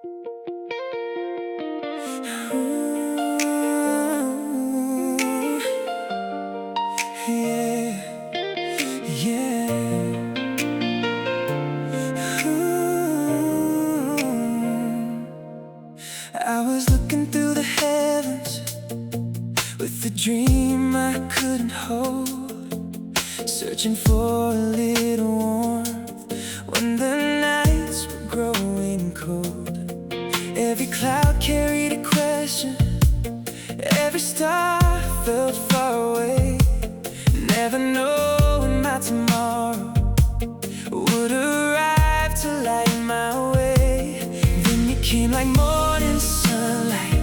Ooh, yeah, yeah. Ooh. I was looking through the heavens with a dream I couldn't hold, searching for a little warmth when the nights were growing cold. Every cloud carried a question, every star felt far away, never knowing my tomorrow would arrive to light my way. Then you came like morning sunlight,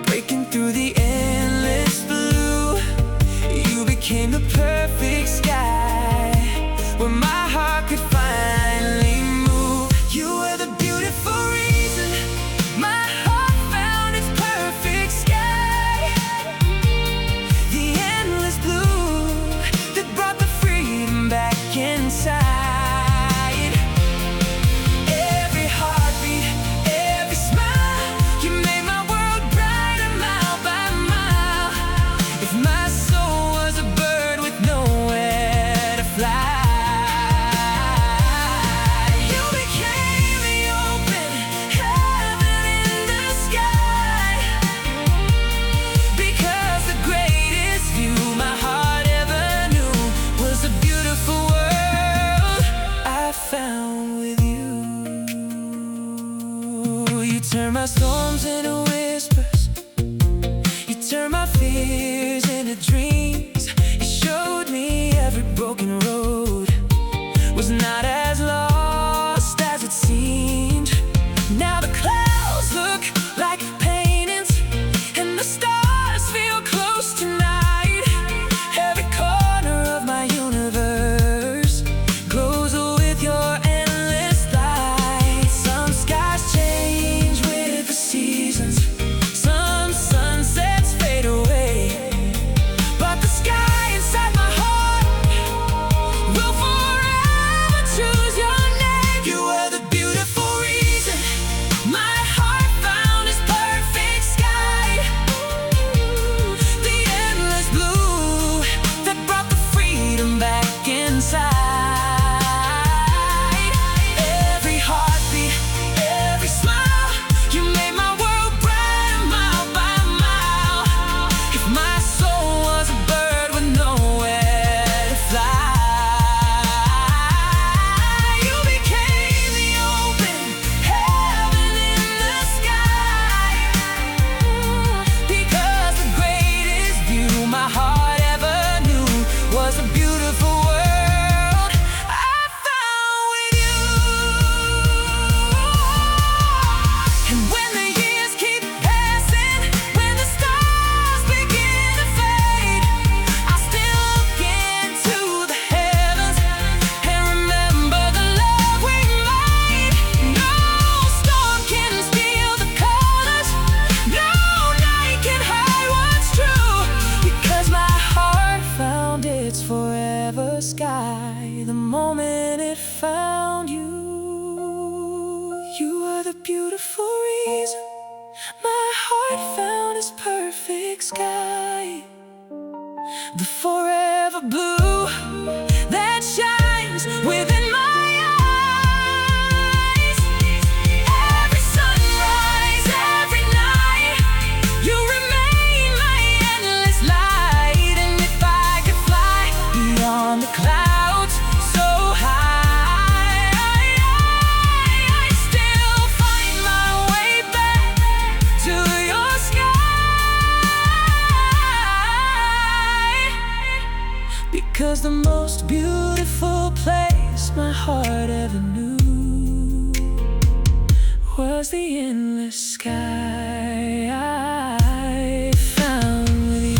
breaking through the endless blue. You became the perfect sky where my heart could finally move. You were the beautiful reason my heart found its perfect sky, the endless blue that brought the freedom back inside. Every heartbeat, every smile, you made my world brighter mile by mile. If my soul was a bird with nowhere to fly, you became the open heaven in the sky. Because the greatest view my heart ever knew was a beautiful world I found with you. You turn my storms into whispers, you turn my fears into dreams. You showed me every broken road was not as lost as it seemed. Now the clouds look like paintings and the stars feel close tonight. Every corner of my universe glows with your endless light. Some skies change with the seasons, some sunsets fade away, but the sky inside my heart will forever choose your name. You were the beautiful reason my heart found its perfect sky, the endless blue that brought the freedom back inside. Every heartbeat, every smile, you made my world brighter mile by mile. If my soul was a bird with nowhere to fly, you became the open heaven in the sky. Because the greatest view my heart ever knew was a beautiful world I found with you. And when the years keep passing, when the stars begin to fade, I still look into the heavens and remember the love we made. No storm can steal the colors, no night can hide what's true. Because my heart found its forever sky the moment it found you. You were the beautiful reason my heart found its perfect sky, the forever blue that shines within my eyes. Every sunrise, every night, you remain my endless light. And if I could fly beyond the clouds so high, I'd still find my way back to your sky. Because the most beautiful place my heart ever knew was the endless sky I found with you.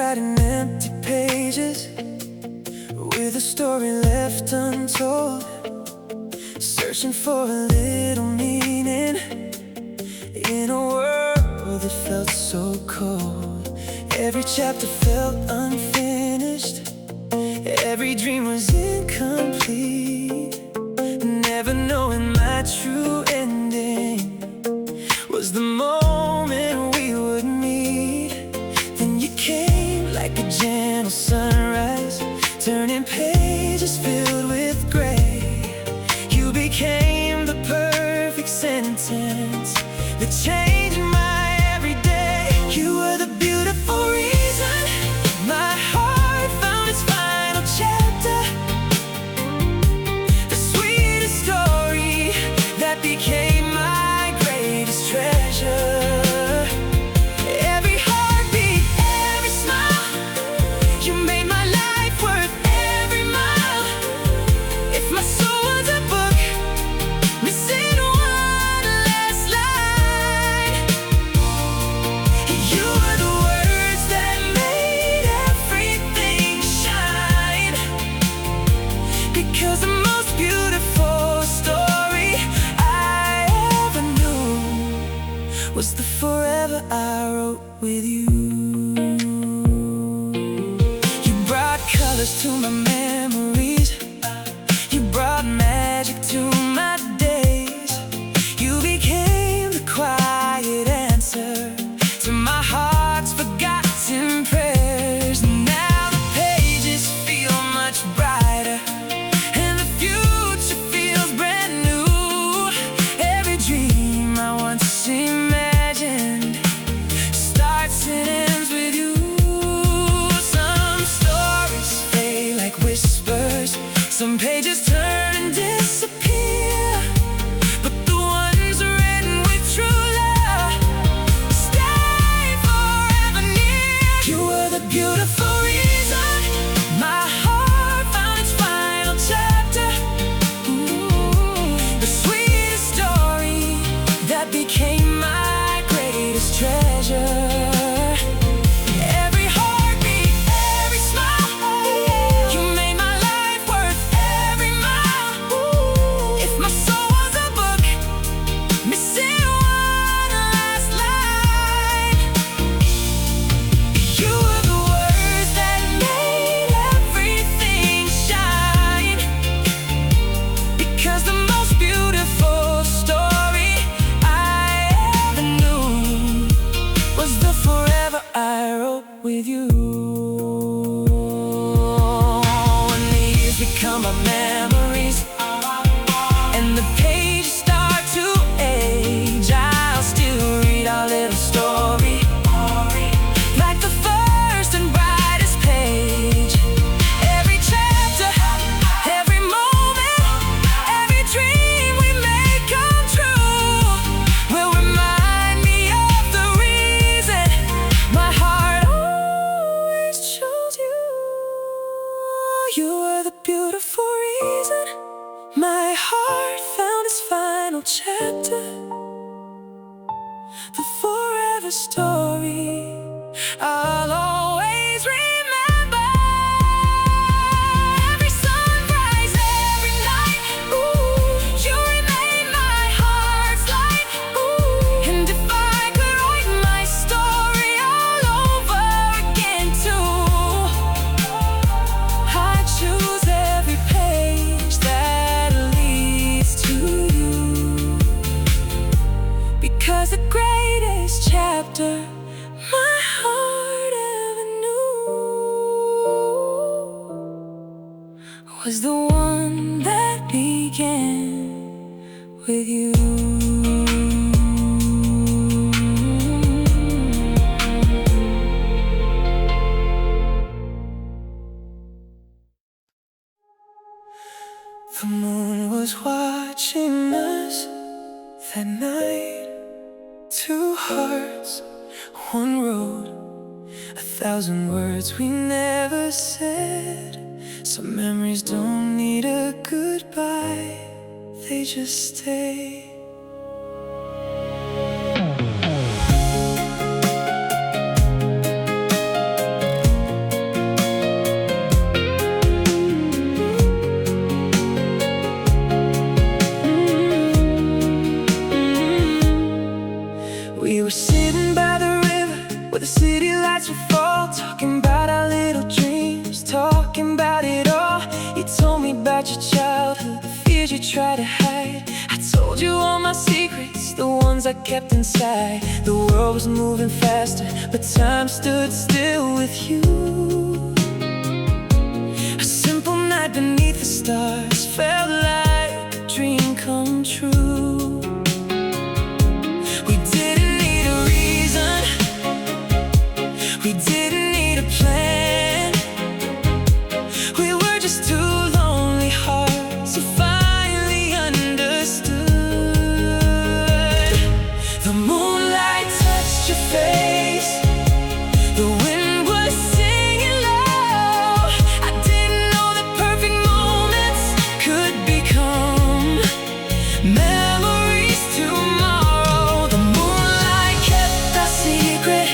writing empty pages with a story left untold, searching for a little meaning in a world that felt so cold. Every chapter felt unfinished, every dream was incomplete, never knowing my true ending was the moment we would meet. Then you came like a gentle sunrise, turning pages filled with gray. You became the perfect sentence that changed my everyday. You were the beautiful reason my heart found its final chapter, the sweetest story that became my greatest treasure. Every heartbeat, every smile, you made my life worth every mile. If my soul was a book, missing one last line, you were the words that made everything shine. Because the most beautiful story I ever knew was the forever I wrote with you. You brought colors to my memories, you brought magic to my days. You became the quiet answer to my heart's forgotten prayers. Now the pages feel much brighter and the future feels brand new. Every dream I once imagined starts and ends with you. Some stories fade like whispers, some pages turn and disappear, but the ones written with true love stay forever near. You were the beautiful reason my heart found its final chapter, the sweetest story that became my greatest treasure. Every heartbeat, every smile, you made my life worth every mile. If my soul was a book, missing one last line, you were the words that made everything shine. Because the most beautiful story I ever knew was the forever I wrote with you. When the years become our memories and the pages start to age, I'll still read our little story like the first and brightest page. Every chapter, every moment, every dream we make come true will remind me of the reason my heart always chose you. You were the beautiful reason my heart found its final chapter, the forever story I'll always remember. Every sunrise, every night, ooh, you remain my heart's light, ooh. And if I could write my story all over again too, I'd choose every page that leads to you. Because the greatest chapter my heart ever knew was the one that began with you. The moon was watching us that night. Two hearts, one road, 1,000 words we never said. Some memories don't need a goodbye, they just stay. about your childhood, the fears you try to hide. I told you all my secrets, the ones I kept inside. The world was moving faster, but time stood still with you. A simple night beneath the stars felt like a dream come true. We didn't need a reason, we didn't need a plan. We were just two lonely hearts who finally understood. The moonlight touched your face, the wind was singing loud. I didn't know that perfect moments could become memories tomorrow. The moonlight kept our secret,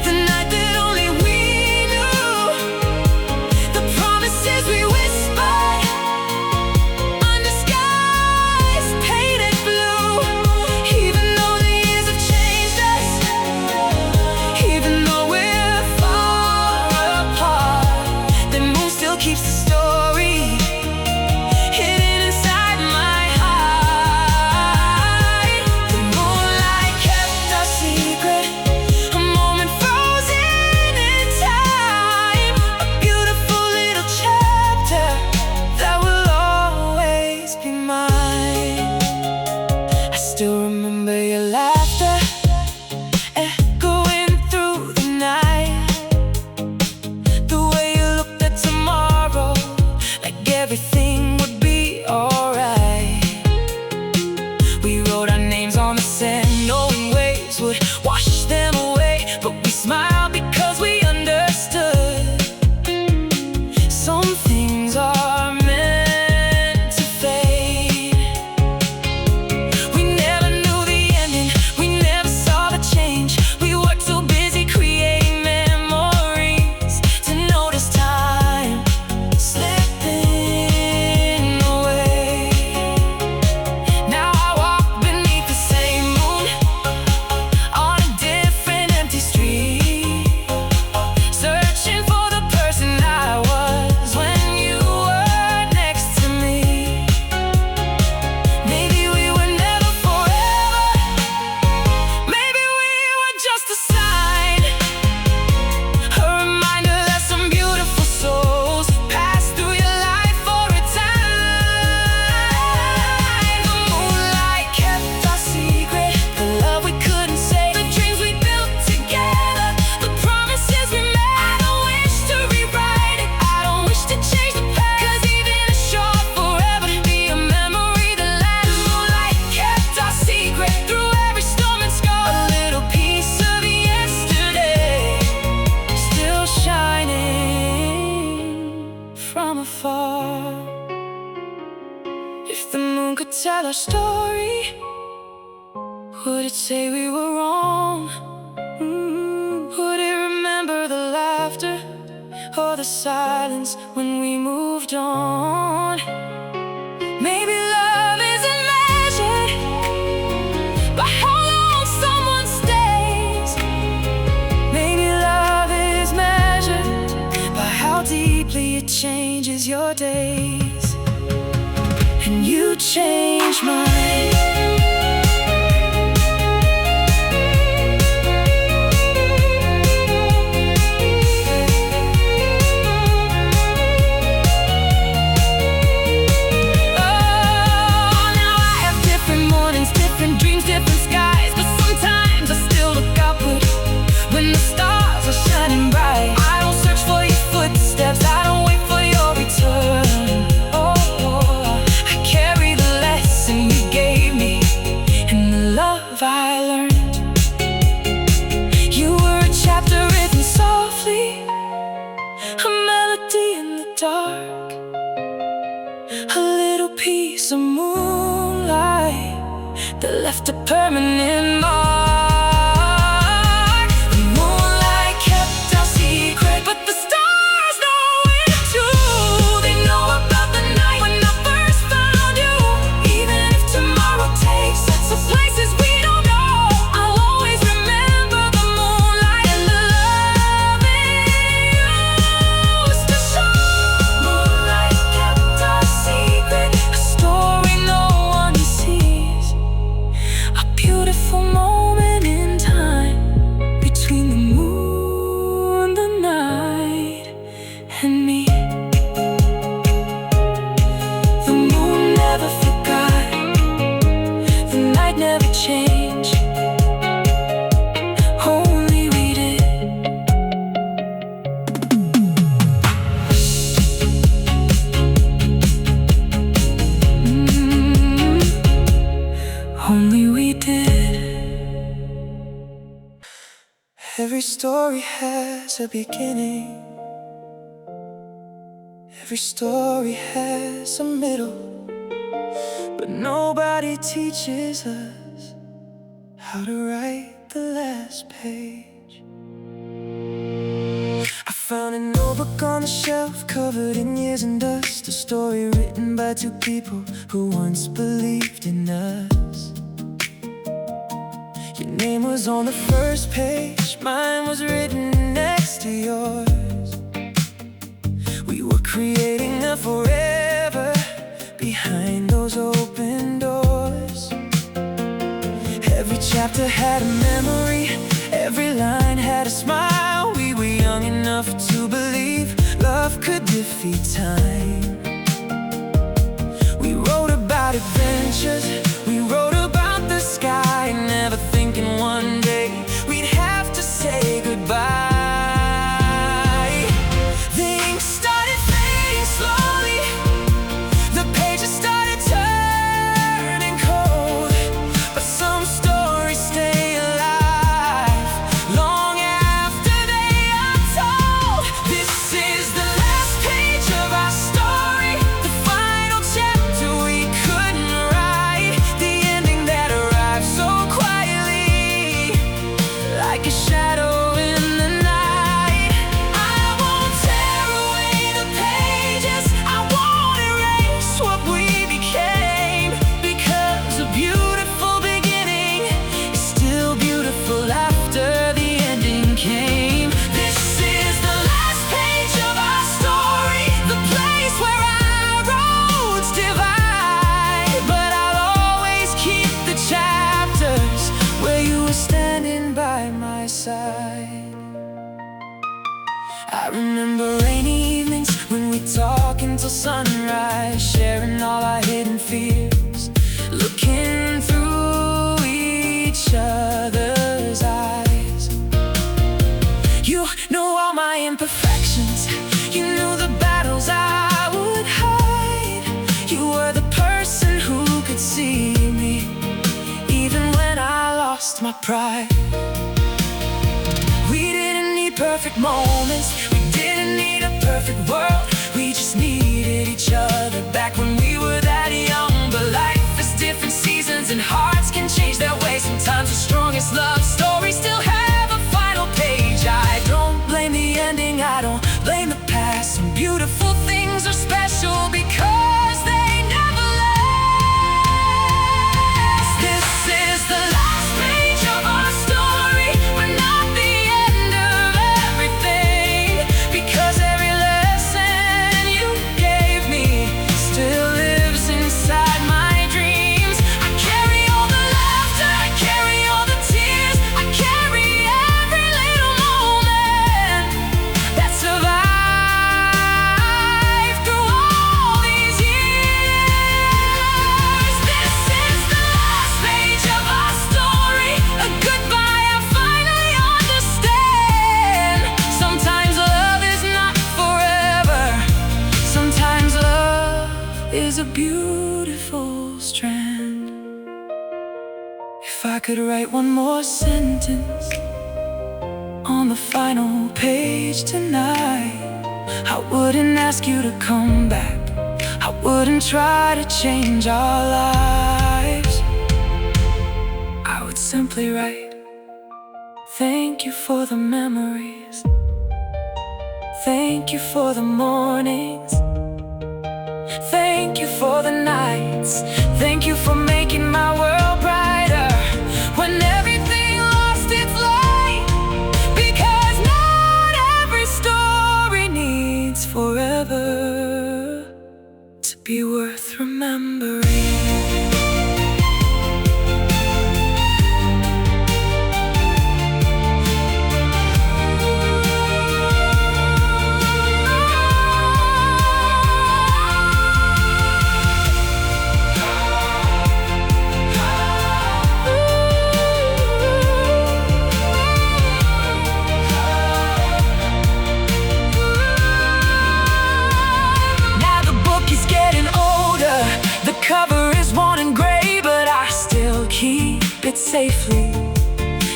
the night that only we knew. The promises we whispered under skies painted blue. Even though the years have changed us, even though we're far apart, the moon still keeps the story hidden inside my heart. The moonlight kept our secret, a moment frozen in time, a beautiful little chapter that will always be mine. I still remember your laughter echoing through the night, the way you looked at tomorrow like everything would be alright. We wrote our names on the sand, knowing waves would wash them away, but we smiled because we understood. Some things are meant to fade. We never knew the ending, we never saw the change. We worked so busy creating memories to notice time slipping away. Now I walk beneath the same moon on a different empty street, searching for the person I was when you were next to me. Maybe we were never forever, maybe we were just a sign, a reminder that some beautiful souls pass through your life for a time. The moonlight kept our secret, the love we couldn't say, the dreams we built together, the promises we made. I don't wish to rewrite it, I don't wish to change the past, 'cause even a short forever be a memory that lasts. The moonlight kept our secret through every storm and scar, a little piece of yesterday still shining from afar. If the moon could tell our story, would it say we were wrong? Would it remember the laughter or the silence when we moved on? Maybe love isn't measured by how long someone stays. Maybe love is measured by how deeply it changes your days. And you changed mine. Now I have different mornings, different dreams, different skies, but sometimes I still look upward when the stars are shining bright. I don't search for your footsteps, I don't wait for your return. I carry the lesson you gave me and the love I learned. You were a chapter written softly, a melody in the dark, a little piece of moonlight that left a permanent mark. The moonlight kept our secret, but the stars know it too. They know about the night when I first found you. Even if tomorrow takes us to places we don't know, I'll always remember the moonlight and the love it used to show. Moonlight kept our story has a beginning. Every story has a middle, but nobody teaches us how to write the last page. I found an old book on the shelf, covered in years and dust. A story written by two people who once believed in us. Your name was on the first page, mine was written next to yours. We were creating a forever behind those open doors. Every chapter had a memory, every line had a smile. We were young enough to believe love could defeat time. We wrote about adventures, we wrote about the sky, never thinking one day we'd have to say goodbye. The ink started fading slowly, the pages started turning cold, but some stories stay alive long after they are told. This is the last page of our story, the final chapter we couldn't write, the ending that arrived so quietly, like a shadow in the night. I won't tear away the pages, I won't erase what we became, because a beautiful beginning is still beautiful after the ending came. This is the last page of our story, the place where our roads divide, but I'll always keep the chapters where you were standing by my side. I remember rainy evenings when we talk until sunrise, sharing all our hidden fears, looking through each other's eyes. You know all my imperfections, you knew the battles I would hide. You were the person who could see me, even when I lost my pride. We didn't need perfect moments, we didn't need a perfect world, we just needed each other back when we were that young. But life is different seasons and hearts can change their ways. Sometimes the strongest love stories still have a final page. I don't blame the ending, I don't blame the past. Some beautiful things are special because they never last. This is the last page of our story, but not the end of everything, because every lesson you gave me still lives inside my dreams. I carry all the laughter, I carry all the tears, I carry every little moment that survived through all these years. This is the last page of our story, a goodbye I finally understand. Sometimes love is not forever, sometimes love is a beautiful strand. If I could write one more sentence on the final page tonight, I wouldn't ask you to come back, I wouldn't try to change our lives. I would simply write, thank you for the memories, thank you for the mornings, thank you for the nights, thank you for making my world brighter when everything lost its light, because not every story needs forever to be worth remembering. Now the book is getting older, the cover is worn and gray, but I still keep it safely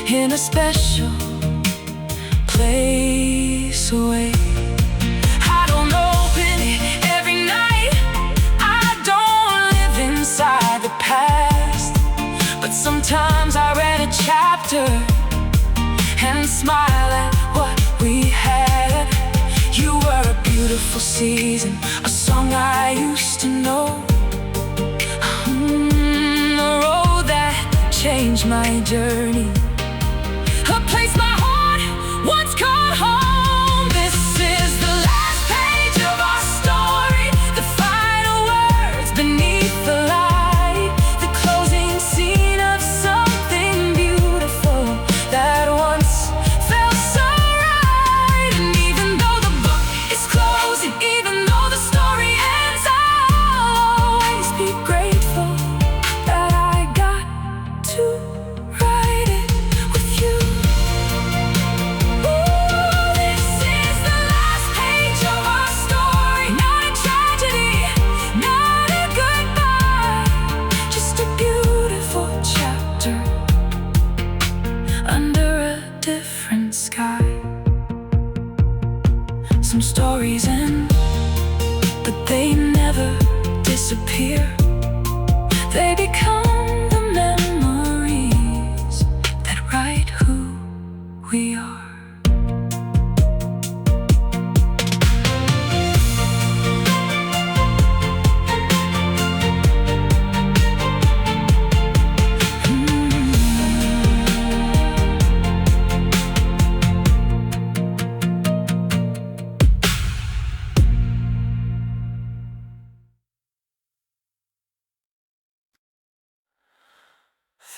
in a special place away. I don't open it every night, I don't live inside the past, but sometimes I read a chapter and smile at what we had. You were a beautiful season, a song I used to know, a road that changed my journey, a place my heart once called home. This is the last page of our story, the final words beneath the light, the closing scene of something beautiful that once felt so right. And even though the book is closed, and even though the story ends, I'll always be grateful that I got to write it with you. Ooh, this is the last page of our story, not a tragedy, not a goodbye, just a beautiful chapter under a different sky. Some stories end, but they never disappear. They become the memories that write who we are.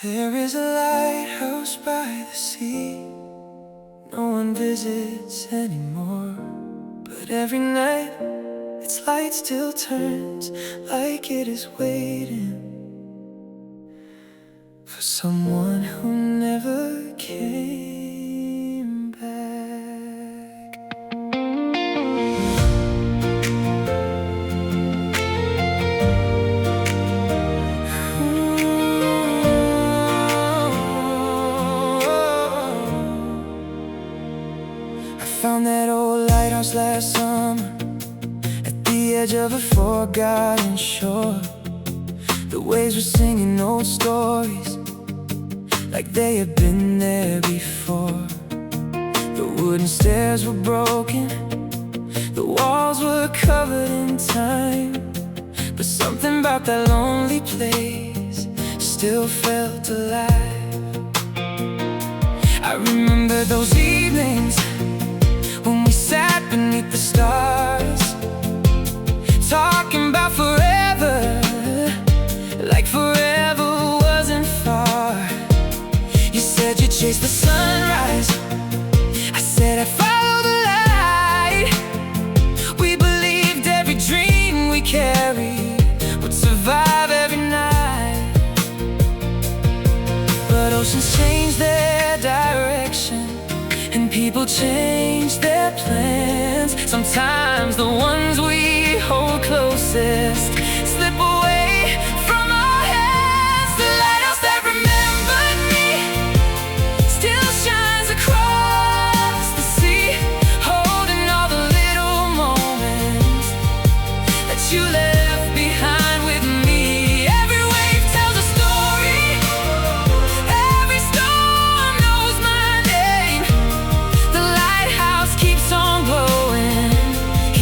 There is a lighthouse by the sea, no one visits anymore, but every night its light still turns like it is waiting for someone who never came back. Found that old lighthouse last summer at the edge of a forgotten shore. The waves were singing old stories like they had been there before. The wooden stairs were broken, the walls were covered in time, but something about that lonely place still felt alive. I remember those evenings when we sat beneath the stars, talking about forever, like forever wasn't far. You said you'd chase the sunrise, I said I'd follow the light. We believed every dream we carried would survive every night. But oceans change their direction, and people change their plans. Sometimes the ones we hold closest slip away from our hands. The lighthouse that remembered me still shines across the sea, holding all the little moments that you left behind with me. Every wave tells a story, every storm knows my name. The lighthouse keeps on glowing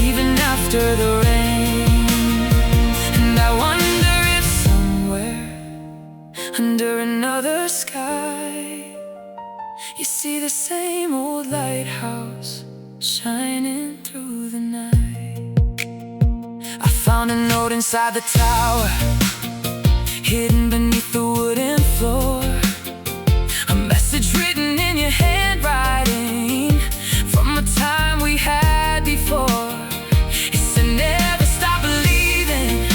even after the rain. And I wonder if somewhere under another sky you see the same old lighthouse shining through the night. I found a note inside the tower, hidden beneath the wooden floor, a message written in your handwriting from a time we had before. It said never stop believing,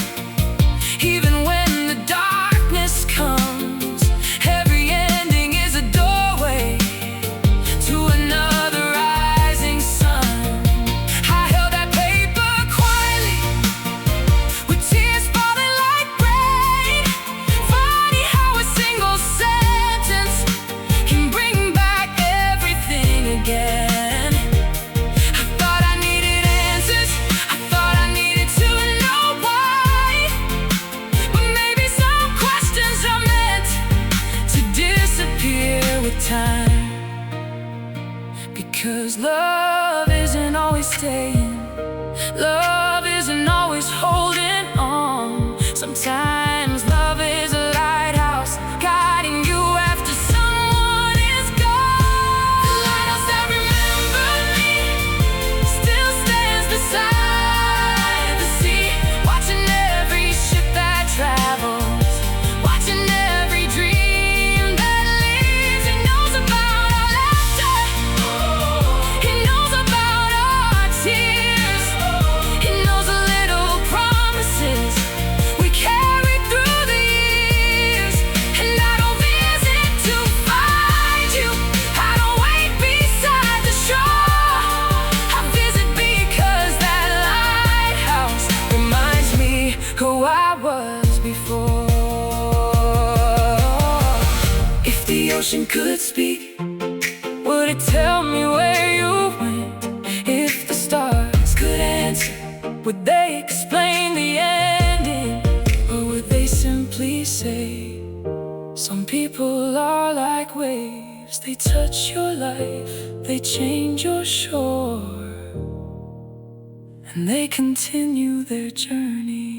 even when the darkness comes. Every ending is a doorway to another rising sun. I held that paper quietly, with tears falling like rain. Funny how a single sentence can bring back every 'Cause love isn't always staying, love isn't always holding on. Sometimes love is a lighthouse guiding you after someone is gone. The lighthouse that remembered me still stands beside the sea, watching every ship that travels, watching every dream that leaves. It knows about our laughter, it knows about our tears, it knows the little promises we carry through the years. And I don't visit to find you, I don't wait beside the shore, I visit because that lighthouse reminds me who I was before. If the ocean could speak, would it tell me where you went? If the stars could answer, would they explain the ending? Or would they simply say, some people are like waves, they touch your life, they change your shore, and they continue their journey.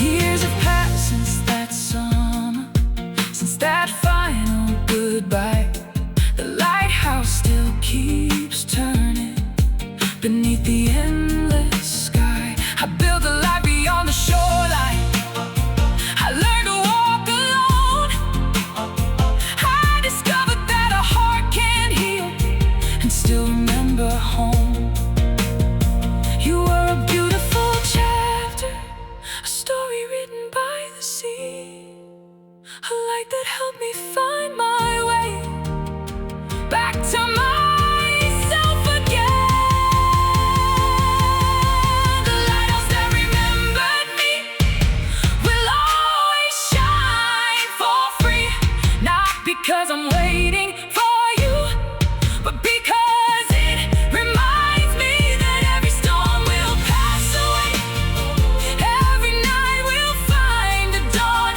Years have passed since that summer, since that final goodbye. The lighthouse still keeps turning beneath the endless sky. I built a life beyond the shoreline, I learned to walk alone, I discovered that a heart can heal and still remember home. You were a beautiful chapter, a story written by the sea, a light that helped me find my way back to myself again. The lighthouse that remembered me will always shine for free, not because I'm waiting for you, but because it reminds me that every storm will pass away, every night will find a dawn,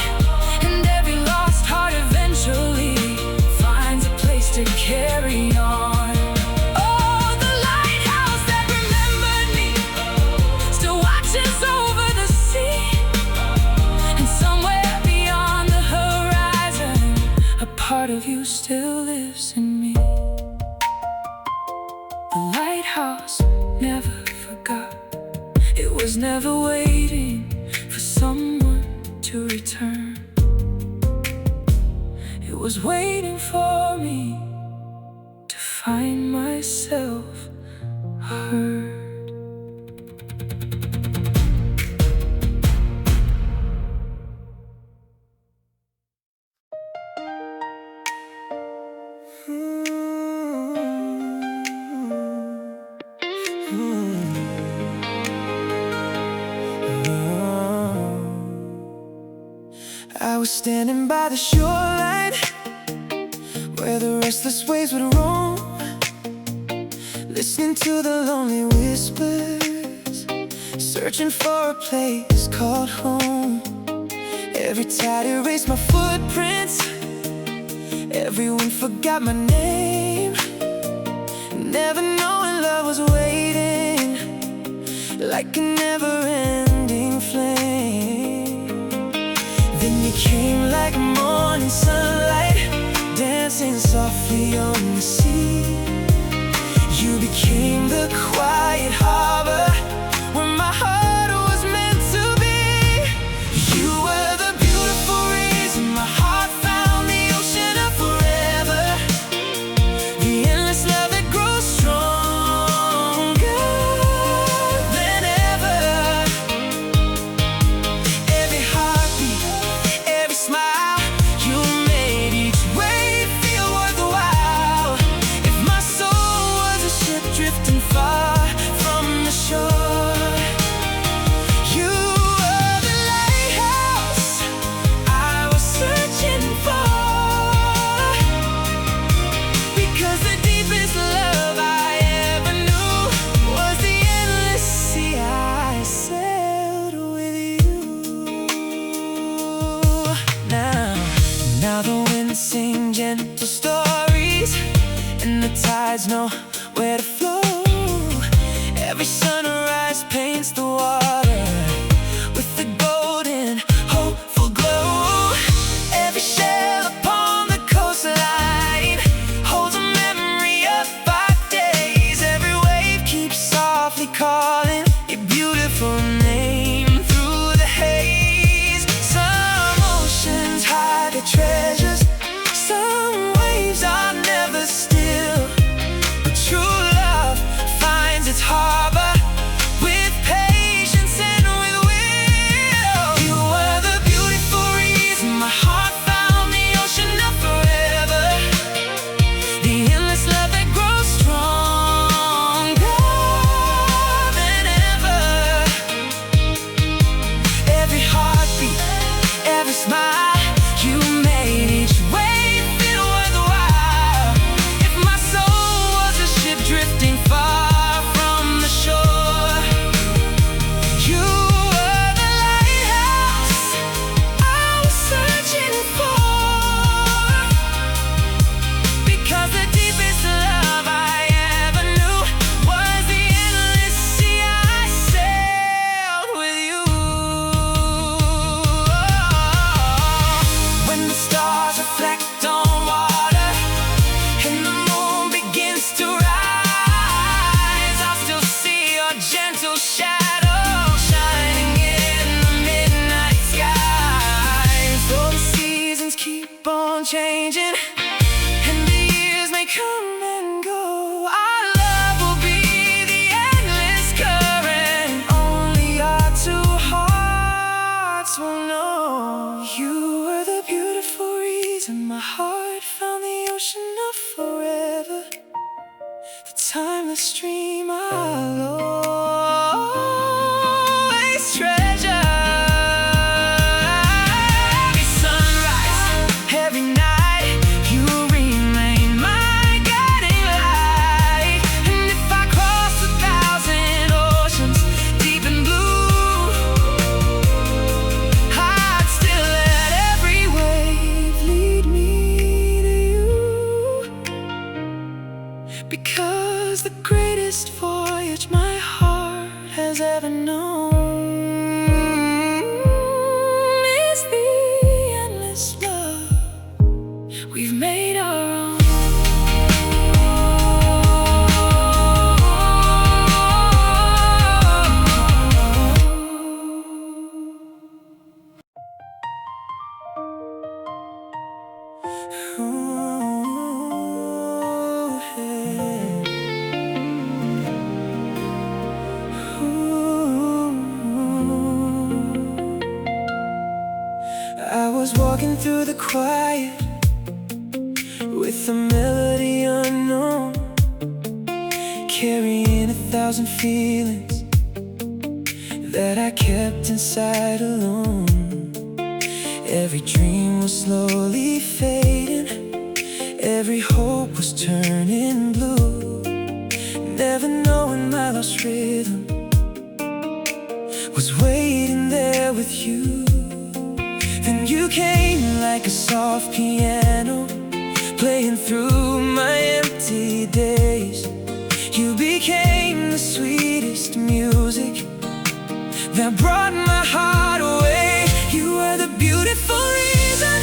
and every lost heart eventually finds a place to carry on. Oh, the lighthouse that remembered me still watches over the sea, and somewhere beyond the horizon, a part of you still lives in me. The lighthouse never forgot, it was never waiting for someone to return, it was waiting for me to find myself heard. I was standing by the shoreline where the restless waves would roam, listening to the lonely whispers, searching for a place called home. Every tide erased my footprints, everyone forgot my name, never knowing love was waiting like a never-ending flame. Then you came like morning sunlight, dancing softly on the sea. You became the quiet harbor where my heart was meant to be. You were the beautiful reason my heart found the ocean of forever, the endless love that grows stronger than ever. Every heartbeat, every smile, you made each wave feel worthwhile. If my soul was a ship drifting far from the shore, tides know where to flow. Every sunrise paints the water with the golden, hopeful glow. Every shell upon the coastline holds a memory of 5 days. Every wave keeps softly calling your beautiful name through the haze. Some oceans hide their treasures, some waves are never still, but true love finds its harbor with patience and with will. You were the beautiful reason my heart found the ocean of forever, the endless love that grows stronger than ever. Every heartbeat, every smile, you made each wave feel worthwhile. If my soul was a ship drifting far from the shore, you were the lighthouse I was searching for. Because the deepest love I ever knew was the endless sea I sailed with you. When the stars reflect on water and the moon begins to rise, I'll still see your gentle shadow shining in the midnight skies. Though the seasons keep on changing and the years may come and go, our love will be the endless current only our 2 hearts will know. You were the beautiful reason my heart found the ocean of forever, the timeless stream I'll always treasure. Every sunrise, every night, you remain my guiding light. And if I cross 1,000 oceans deep and blue, I'd still let every wave lead me to you. Because the greatest voyage my heart has ever known is the endless love we've made our own. Ooh, hey. I was walking through the quiet with a melody unknown, carrying 1,000 feelings that I kept inside alone. Every dream was slowly fading, every hope was turning blue, never knowing my lost rhythm was waiting there with you. Then you came like a soft piano, playing through my empty days. You became the sweetest music that brought my heart away. You were the beautiful reason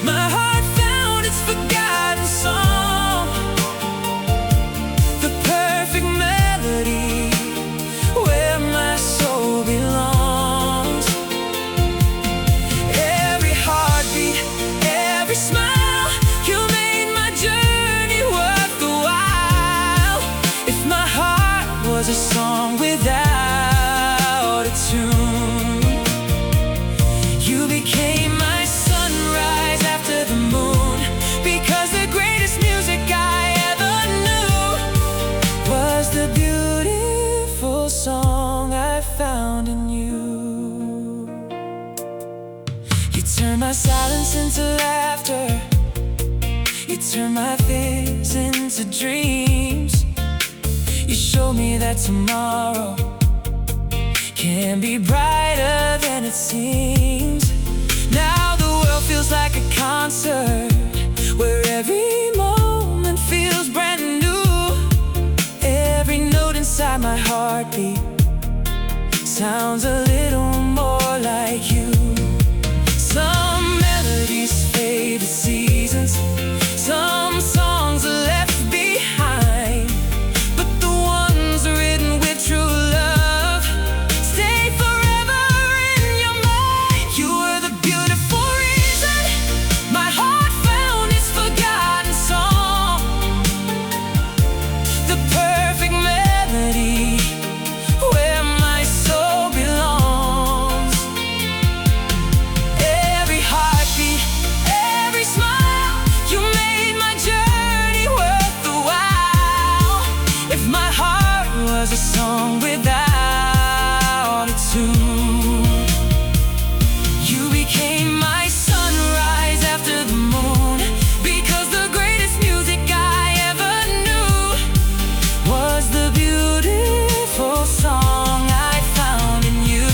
my heart found its forgotten song, the perfect melody where my soul belongs. Every heartbeat, every smile, you made my journey worth the while. If my heart was a song without a tune, you became my sunrise after the moon. Because the greatest music I ever knew was the beautiful song I found in you. You turned my silence into laughter, you turned my fears into dreams. You showed me that tomorrow can be brighter than it seems. Now the world feels like like a concert where every moment feels brand new. sounds a little more like you. Some melodies fade with seasons, some songs are left behind, but the ones written with true love stay forever in your mind. You were the beautiful reason my heart found its forgotten song, the perfect melody where my soul belongs. Every heartbeat, every smile, you made my journey worth the while. If my heart was a song without a tune, you became my sunrise after the moon, because the greatest music I ever knew was the beautiful song I found in you.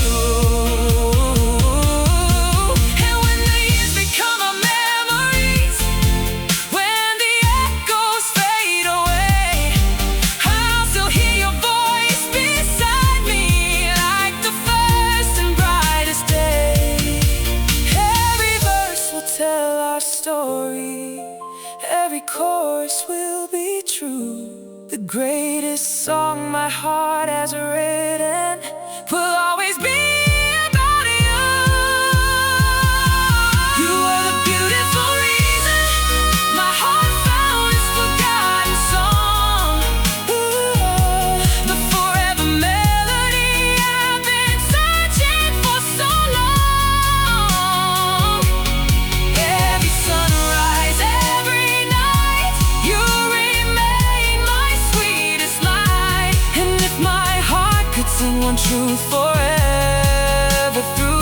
And when the years become our memories, when the echoes fade away, I'll still hear your voice beside me like the first and brightest day. Every verse will tell our story, every chorus will be true. The greatest song my heart has written will always be about you. You were the beautiful reason my heart found its forgotten song, the forever melody I've been searching for so long. Every sunrise, every night, you remain my sweetest light. And if my heart could sing one truth forever through,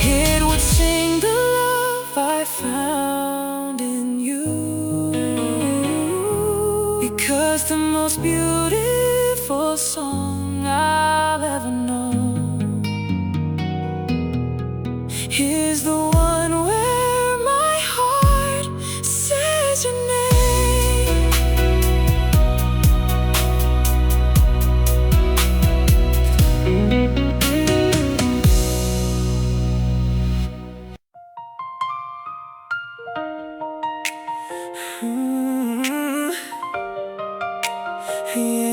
it would sing the love I found in you. Because the most beautiful song I'll ever know is the one where my heart says your name. Mm, yeah.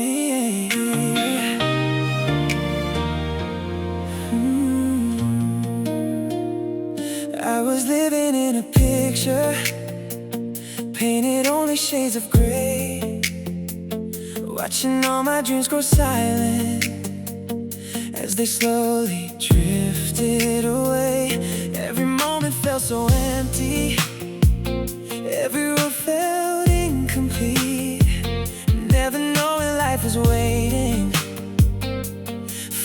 I was living in a picture, painted only shades of gray, watching all my dreams grow silent as they slowly drifted away. Every moment felt so empty, every road felt incomplete, never knowing life was waiting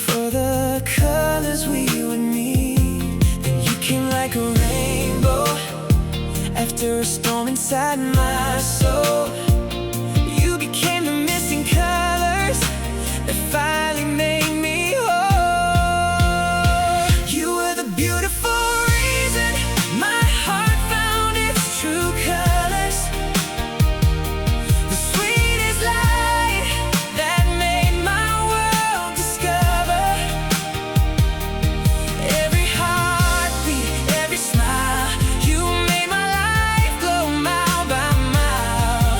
for the colors we would meet. Then you came like a rainbow after a storm inside my soul. You became the missing colors that finally made me whole. You were the beautiful reason my heart found its true colors, the sweetest light that made my world discover. Every heartbeat, every smile, you made my life glow mile by mile.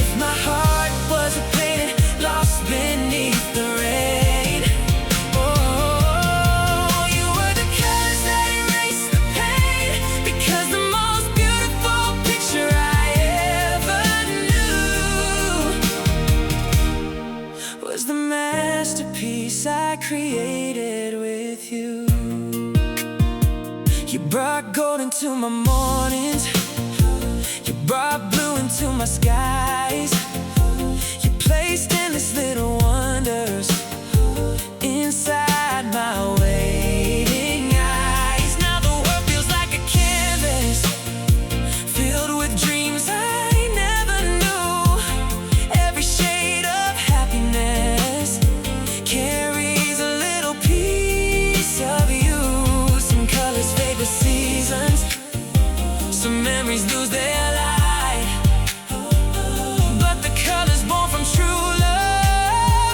If my heart was a painting lost beneath the rain, oh, you were the colors that erased the pain, because the most beautiful picture I ever knew was the masterpiece I created with you. You brought gold into my mornings, you brought blue into my skies, you placed endless little wonders inside my waiting eyes. Now the world feels like a canvas filled with dreams I never knew. Every shade of happiness carries a little piece of you. Some colors fade with seasons, some memories lose their light, but the colors born from true love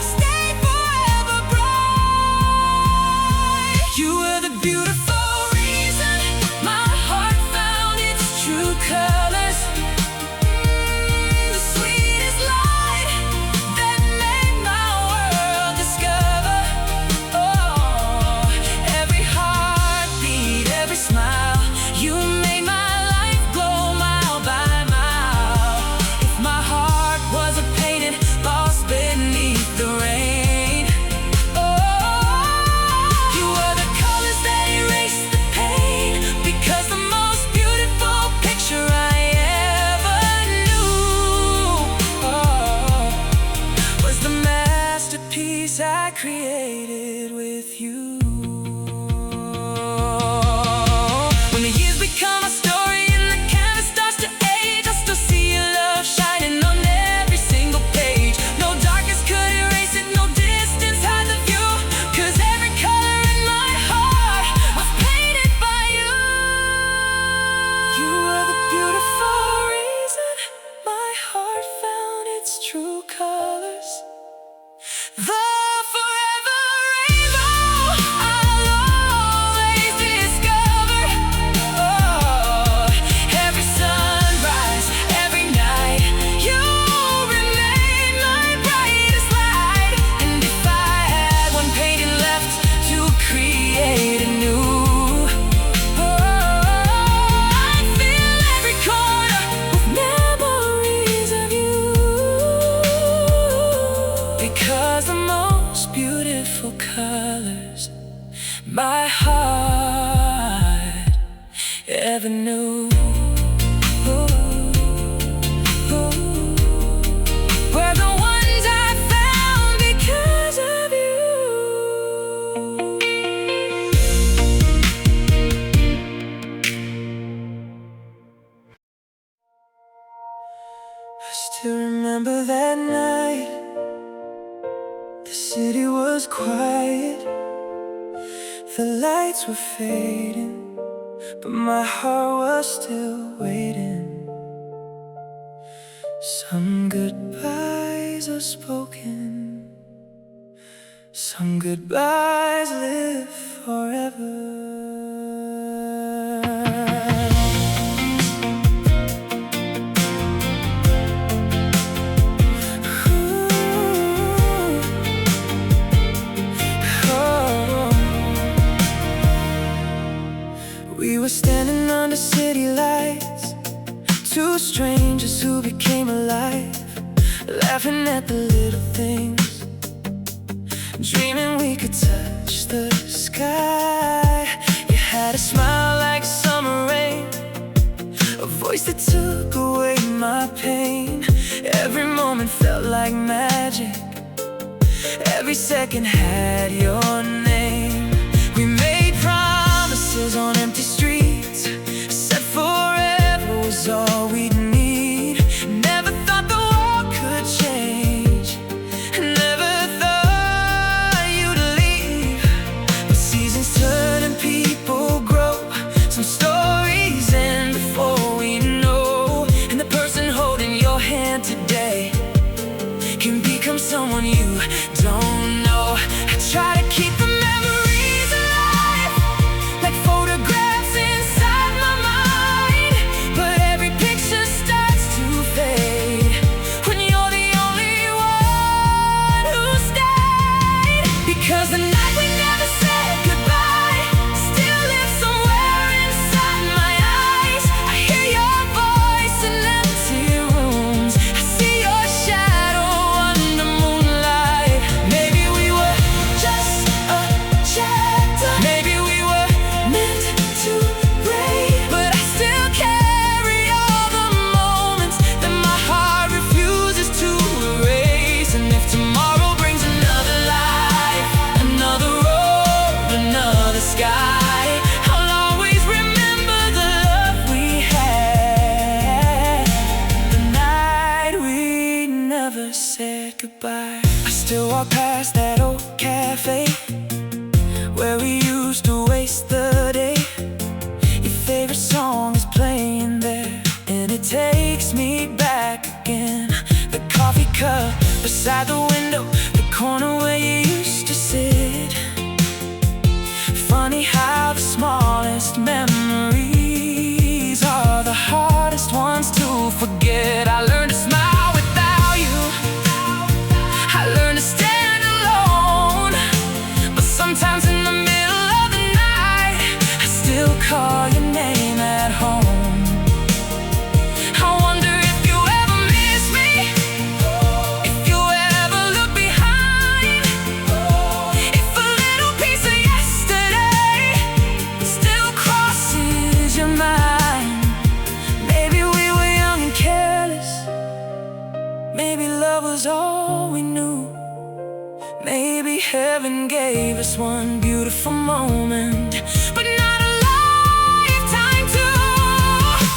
memories I created with you. When the years become a story and the canvas starts to age, I still see your love shining on every single page. No darkness could erase it, no distance hide the view, 'cause every color in my heart was painted by you. You were the beautiful reason my heart found its true colors. The forever rainbow I'll always discover. Oh, every sunrise, every night, you remain my brightest light. And if I had one painting left to create a new, I'd fill every corner with memories of you. Because the most beautiful colors my heart ever knew were the ones I found because of you. I still remember that night. The city was quiet, the lights were fading, but my heart was still waiting. Some goodbyes are spoken, some goodbyes live forever. We were standing under city lights, two strangers who became alive, laughing at the little things, dreaming we could touch the sky. You had a smile like summer rain, a voice that took away my pain. Every moment felt like magic, every second had your name. We made promises on empty streets, said forever was all we'd need. Never thought the world could change, never thought you'd leave. But seasons turn and people grow, some stories end before we know. And the person holding your hand today can become someone you don't know. I try to keep the memories alive, like photographs inside my mind, but every picture starts to fade when you're the only one who stayed. Because the night we never said goodbye still lives somewhere inside my eyes. I hear your voice in empty rooms, I see your shadow under moonlight. Maybe we were just a chapter, maybe we were meant to break, but I still carry all the moments that my heart refuses to erase. And if tomorrow brings another life, another road, another sky, I'll always remember the love we had, the night we never said goodbye. I still walk past that old cafe where we used to waste the day. Your favorite song is playing there, and it takes me back again. The coffee cup beside the window, the corner where you used to sit. Funny how the smallest memories are the hardest ones to forget. I learned to smile without you, I learned to stand alone, but sometimes in the middle of the night I still call your name at home. I wonder if you ever miss me, if you ever look behind. Maybe heaven gave us one beautiful moment, but not a lifetime too.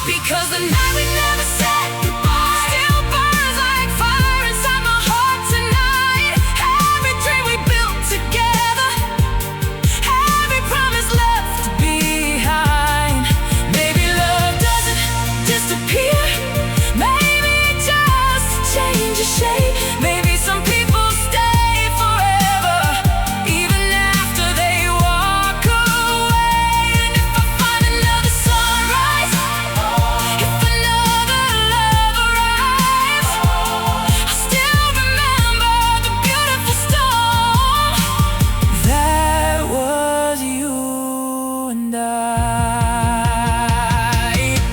Because the night we never said goodbye still burns like fire inside my heart tonight. Every dream we built together, every promise left behind. Maybe love doesn't disappear, maybe it just changes shape. Maybe some people stay forever, even after they walk away. And if I find another sunrise, if another love arrives, I still remember the beautiful storm that was you and I.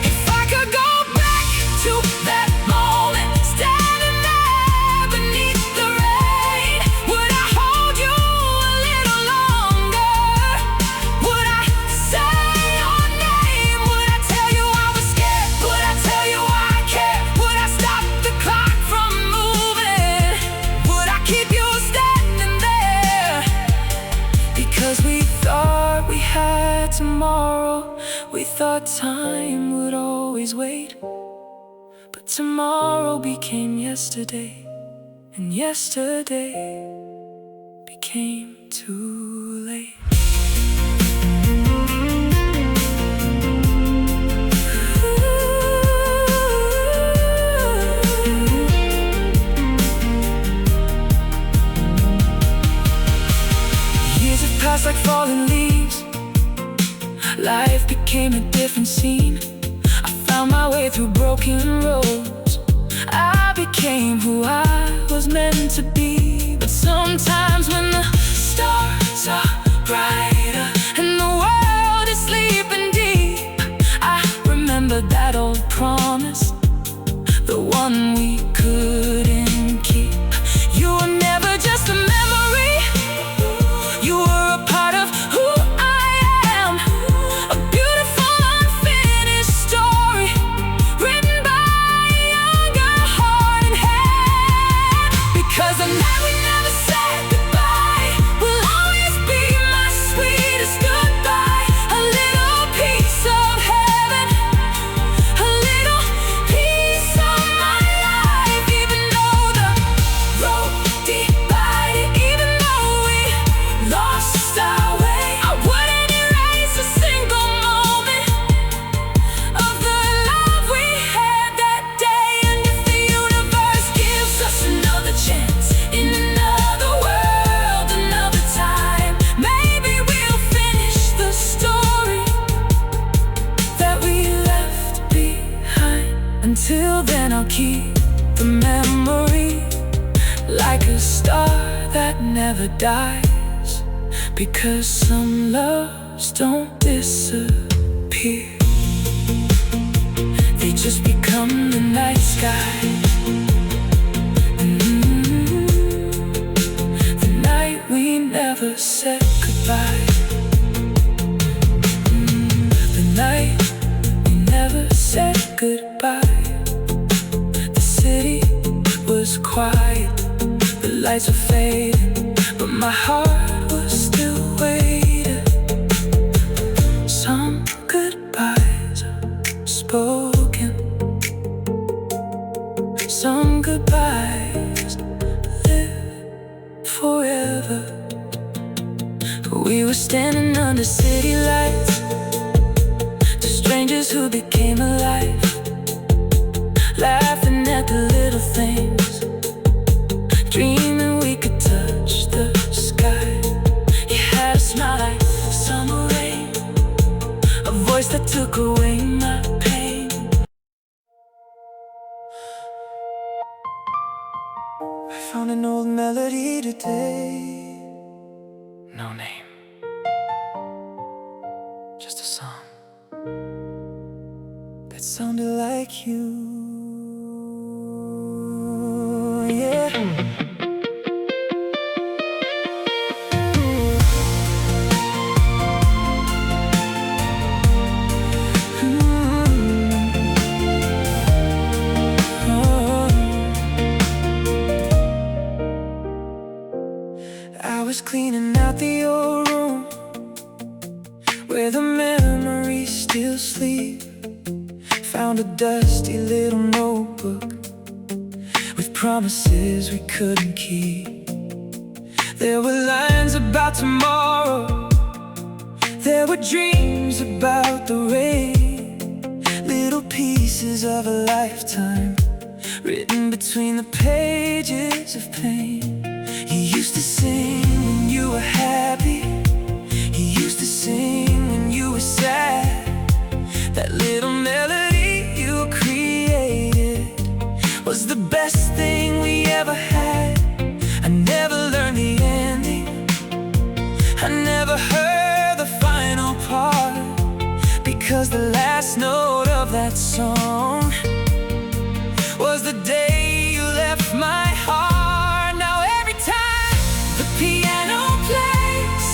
If I could go back to that moment, standing there beneath the rain, would I hold you a little longer? Would I say your name? Would I tell you I was scared? Would I tell you I care? Would I stop the clock from moving? Would I keep you standing there? Because we thought we had tomorrow, we thought time would always wait. But tomorrow became yesterday, and yesterday became too late. Years have passed like falling leaves, life became a different scene. I found my way through broken roads, I became who I was meant to be. But sometimes when the stars are brighter and the world is sleeping deep, I remember that old promise, the one we couldn't keep. You were never just a memory, you were a part of who I am. A beautiful unfinished story, written by a younger heart and hand. Because the night we never said goodbye will always be my sweetest goodbye. A little piece of heaven, a little piece of my life. Even though the road divided, even though we lost our way, I wouldn't erase a single moment of the love we had that day. And if the universe gives us another chance, in another world, another time, maybe we'll finish the story that we left behind. Until then I'll keep the memory like a star that never dies. Because some loves don't disappear, they just become the night sky. The night we never said goodbye. The night we never said goodbye. The city was quiet, the lights were fading, but my heart was still waiting. Some goodbyes are spoken, some goodbyes live forever. We were standing under city lights, two strangers who became alive, laughing at the little things, dreaming we could touch the sky. You had a smile like summer rain, a voice that took away my pain. I found an old melody today, no name, just a song that sounded like you. Yeah. I was cleaning out the old room where the memories still sleep. Found a dusty little notebook with promises we couldn't keep. There were lines about tomorrow, there were dreams about the rain, little pieces of a lifetime written between the pages of pain. You used to sing when you were happy, you used to sing when you were sad. That little melody you created was the best thing we ever had. I never learned the ending, I never heard the final part, because the last note of that song was the day you left my heart. Now every time the piano plays,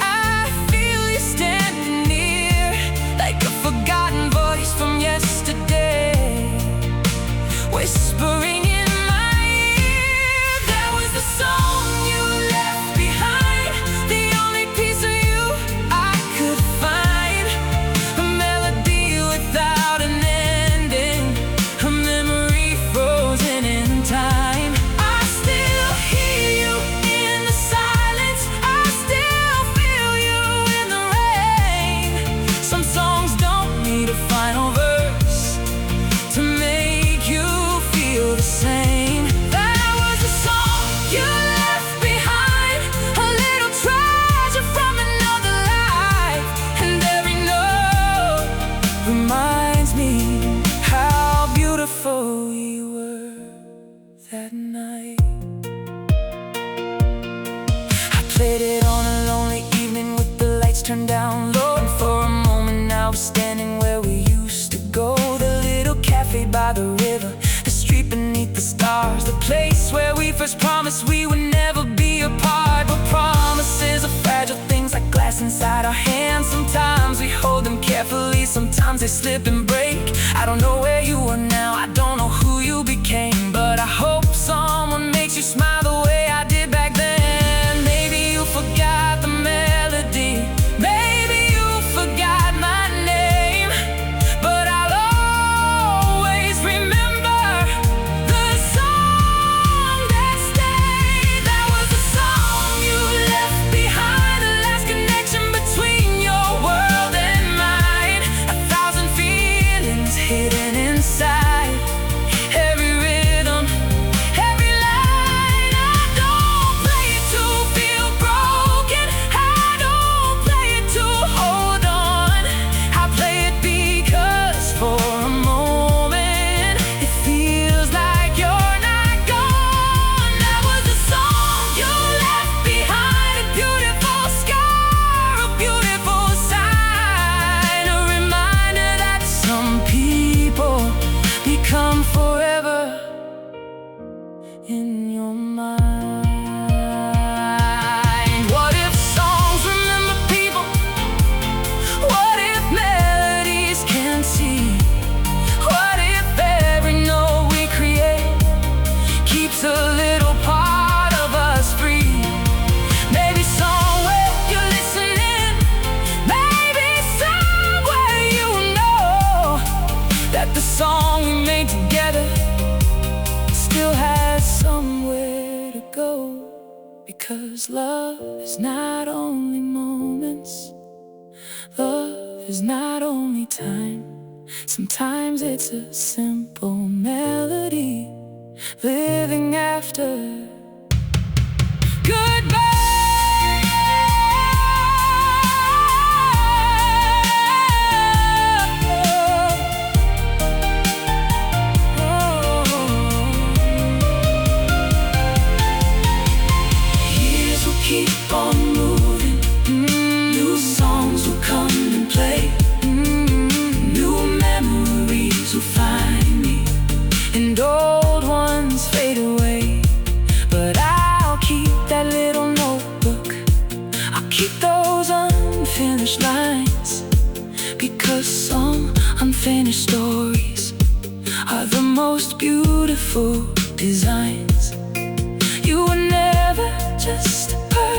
I feel you standing near, like a forgotten voice from yesterday, whispering in my ear. That was the song you left behind, the only piece of you I could find. A melody without an ending, a memory frozen in time. I still hear you in the silence, I still feel you in the rain. Some songs don't need a final verse to make you feel the same. That was the song you left behind, a little treasure from another life, and every note reminds me how beautiful you were that night. I played it on a lonely evening with the lights turned down low, and for a moment I was standing where we used to go. The little cafe by the river, the street beneath the stars, the place where we first promised we would never be apart. But promises are fragile things like glass inside our hands. Sometimes we hold them carefully, sometimes they slip and break. I don't know where you are now, I don't know who you became, but I hope someone makes you smile the way I did back then. Maybe you forgot the melody, maybe you forgot my name, but I'll always remember the song that stayed. That was the song you left behind, the last connection between your world and mine. 1,000 feelings hidden inside every rhythm, every line. I don't play it to feel broken, I don't play it to hold on. I play it because for a moment it feels like you're not gone. That was the song you left behind, a beautiful scar, a beautiful sign, a reminder that some people become forever in your mind. What if songs remember people? What if melodies can see? What if every note we create keeps a little part of us free? Maybe somewhere you're listening, maybe somewhere you know that the song we made together still has somewhere to go. Because love is not only moments, love is not only time. Sometimes it's a simple melody living after goodbye. Years will keep on moving, new songs will come and play, new memories will find me, and old ones fade away. But I'll keep that little notebook, I'll keep those unfinished lines, because some unfinished stories are the most beautiful designs. You were never just a person,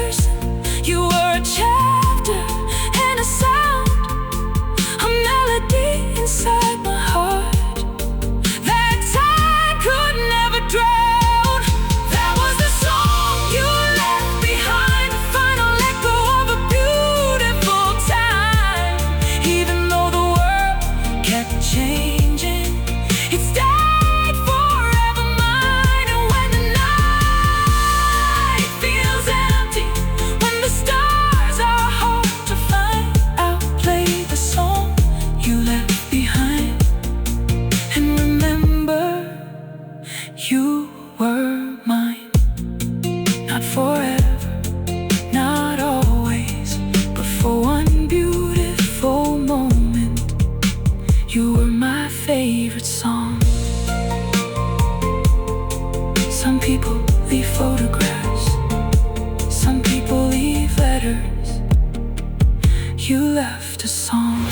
you left a song.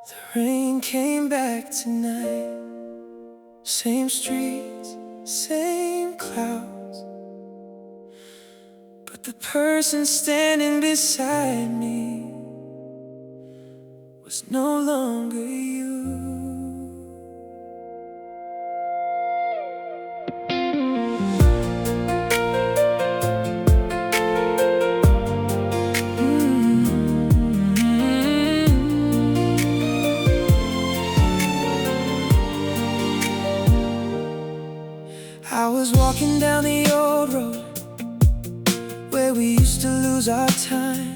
The rain came back tonight. Same streets, same clouds, but the person standing beside me was no longer you. I was walking down the old road where we used to lose our time,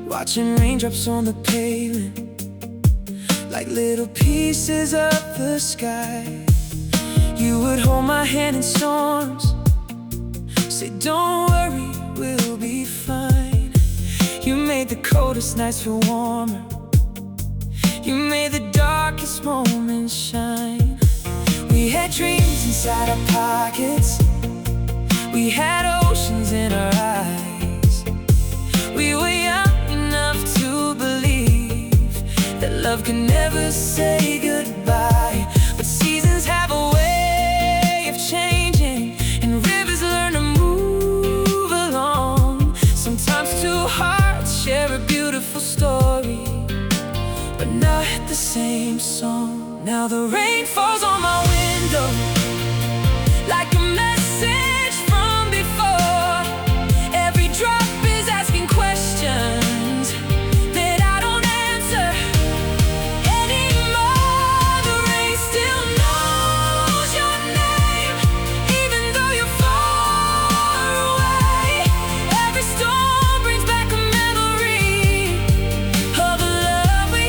watching raindrops on the pavement like little pieces of the sky. You would hold my hand in storms, say don't worry, we'll be fine. You made the coldest nights feel warmer, you made the darkest moments shine. We had dreams inside our pockets, we had oceans in our eyes. We were young enough to believe that love can never say goodbye. But seasons have a way of changing, and rivers learn to move along. Sometimes two hearts share a beautiful story, but not the same song. Now the rain falls on my window like a message from before. Every drop is asking questions that I don't answer anymore. The rain still knows your name, even though you're far away. Every storm brings back a memory of a love we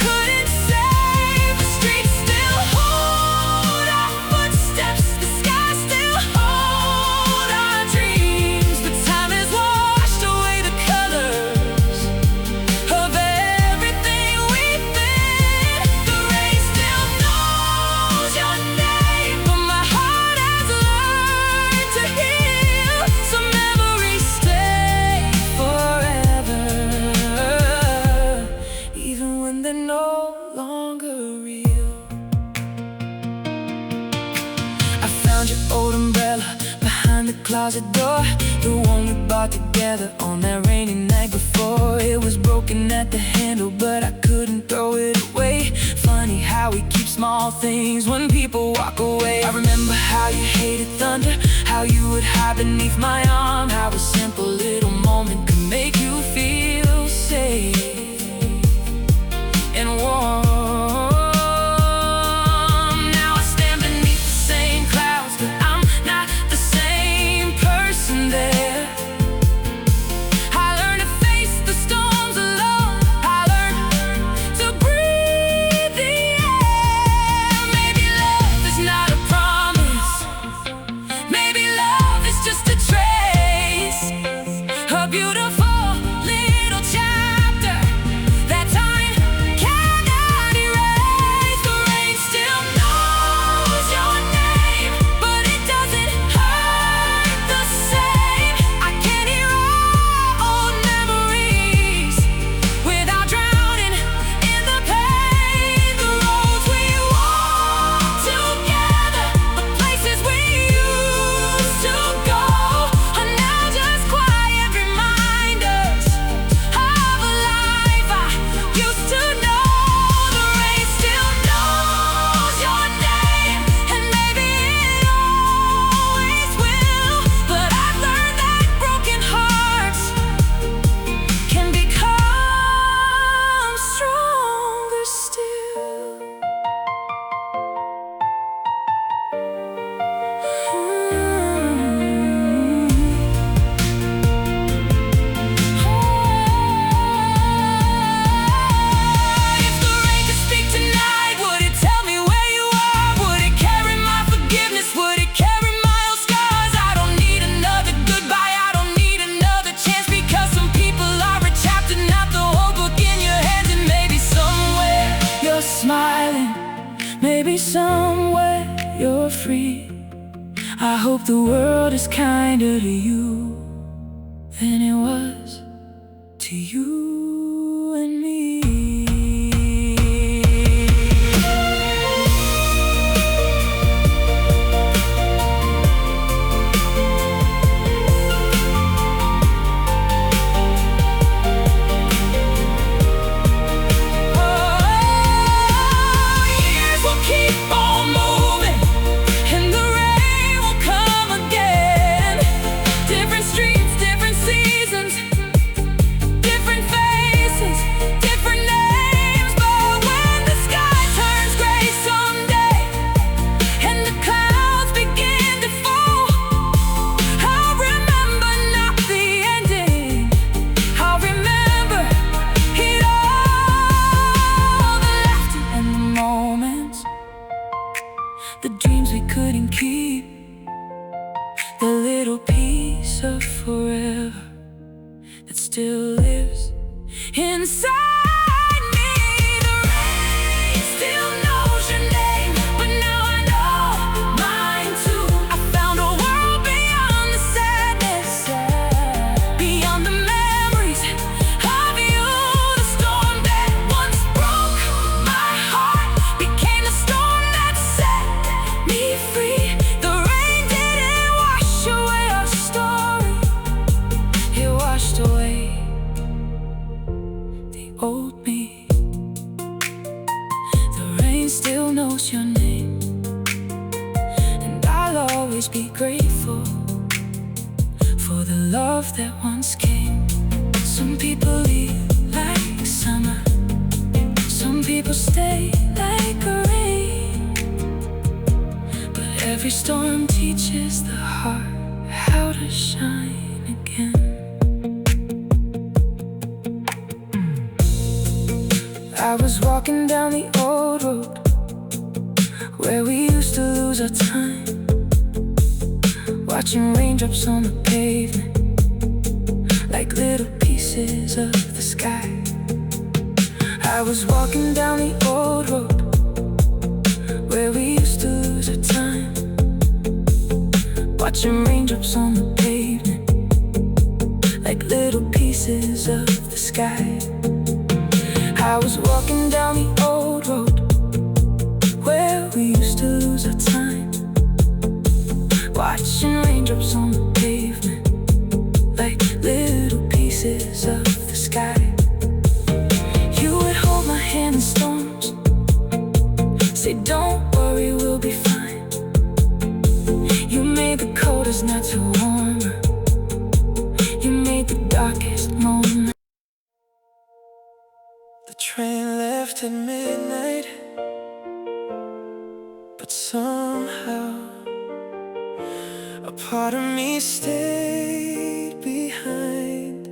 couldn't save. The streets still hold our footsteps, the sky still hold our dreams, but time has washed away the colors of everything we've been. The rain still knows your name, but my heart has learned to heal. Some memories stay forever, even when they're no longer real. I found your old umbrella behind the closet door, the one we bought together on that rainy night before. It was broken at the handle, but I couldn't throw it away. Funny how we keep small things when people walk away. I remember how you hated thunder, how you would hide beneath my arm, how a simple little moment could make you feel safe and warm. Now I stand beneath the same clouds, but I'm not the same person there. I learned to face the storms alone, I learned to breathe the air. Maybe love is not a promise, maybe love is just a trace, a beautiful little chapter I hope the world is kinder to you than it was to you and me. The dreams we couldn't keep, the little piece of forever that still lives inside me. The rain still knows your name, but now I know mine too. I found a world beyond the sadness, beyond the memories of you. The storm that once broke my heart became the storm that set me free. The rain didn't wash away our story, it washed away the old me. The rain still knows your name, and I'll always be grateful for the love that once came. Some people leave like summer, some people stay like a rain, but every storm teaches the heart how to shine again. I was walking down the old road where we used to lose our time, watching raindrops on the pavement like little pieces of the sky. I was walking down the old road where we used to lose our time, watching raindrops on the pavement like little pieces of the sky. I was walking down the old road where we used to lose our time, watching raindrops on the pavement like little pieces of the sky. You would hold my hand in storms, say don't worry, we'll be fine. You made the coldest nights warmer, you made the darkest moments. The train left at midnight, but somehow a part of me stayed behind.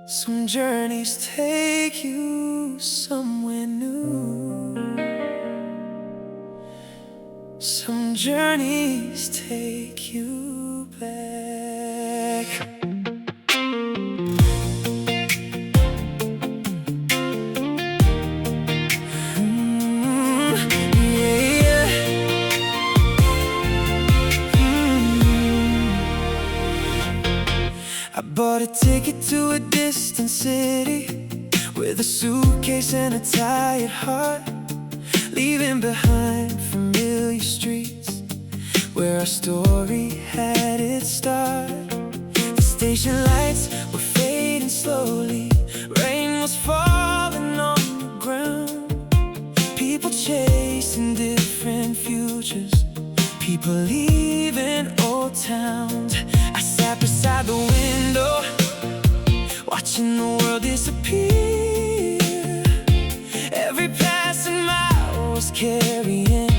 Some journeys take you somewhere new, some journeys take you back. I bought a ticket to a distant city with a suitcase and a tired heart, leaving behind familiar streets where our story had its start. The station lights were fading slowly, rain was falling on the ground. People chasing different futures, people leaving old towns. I sat beside the window, watching the world disappear. Every passing mile was carrying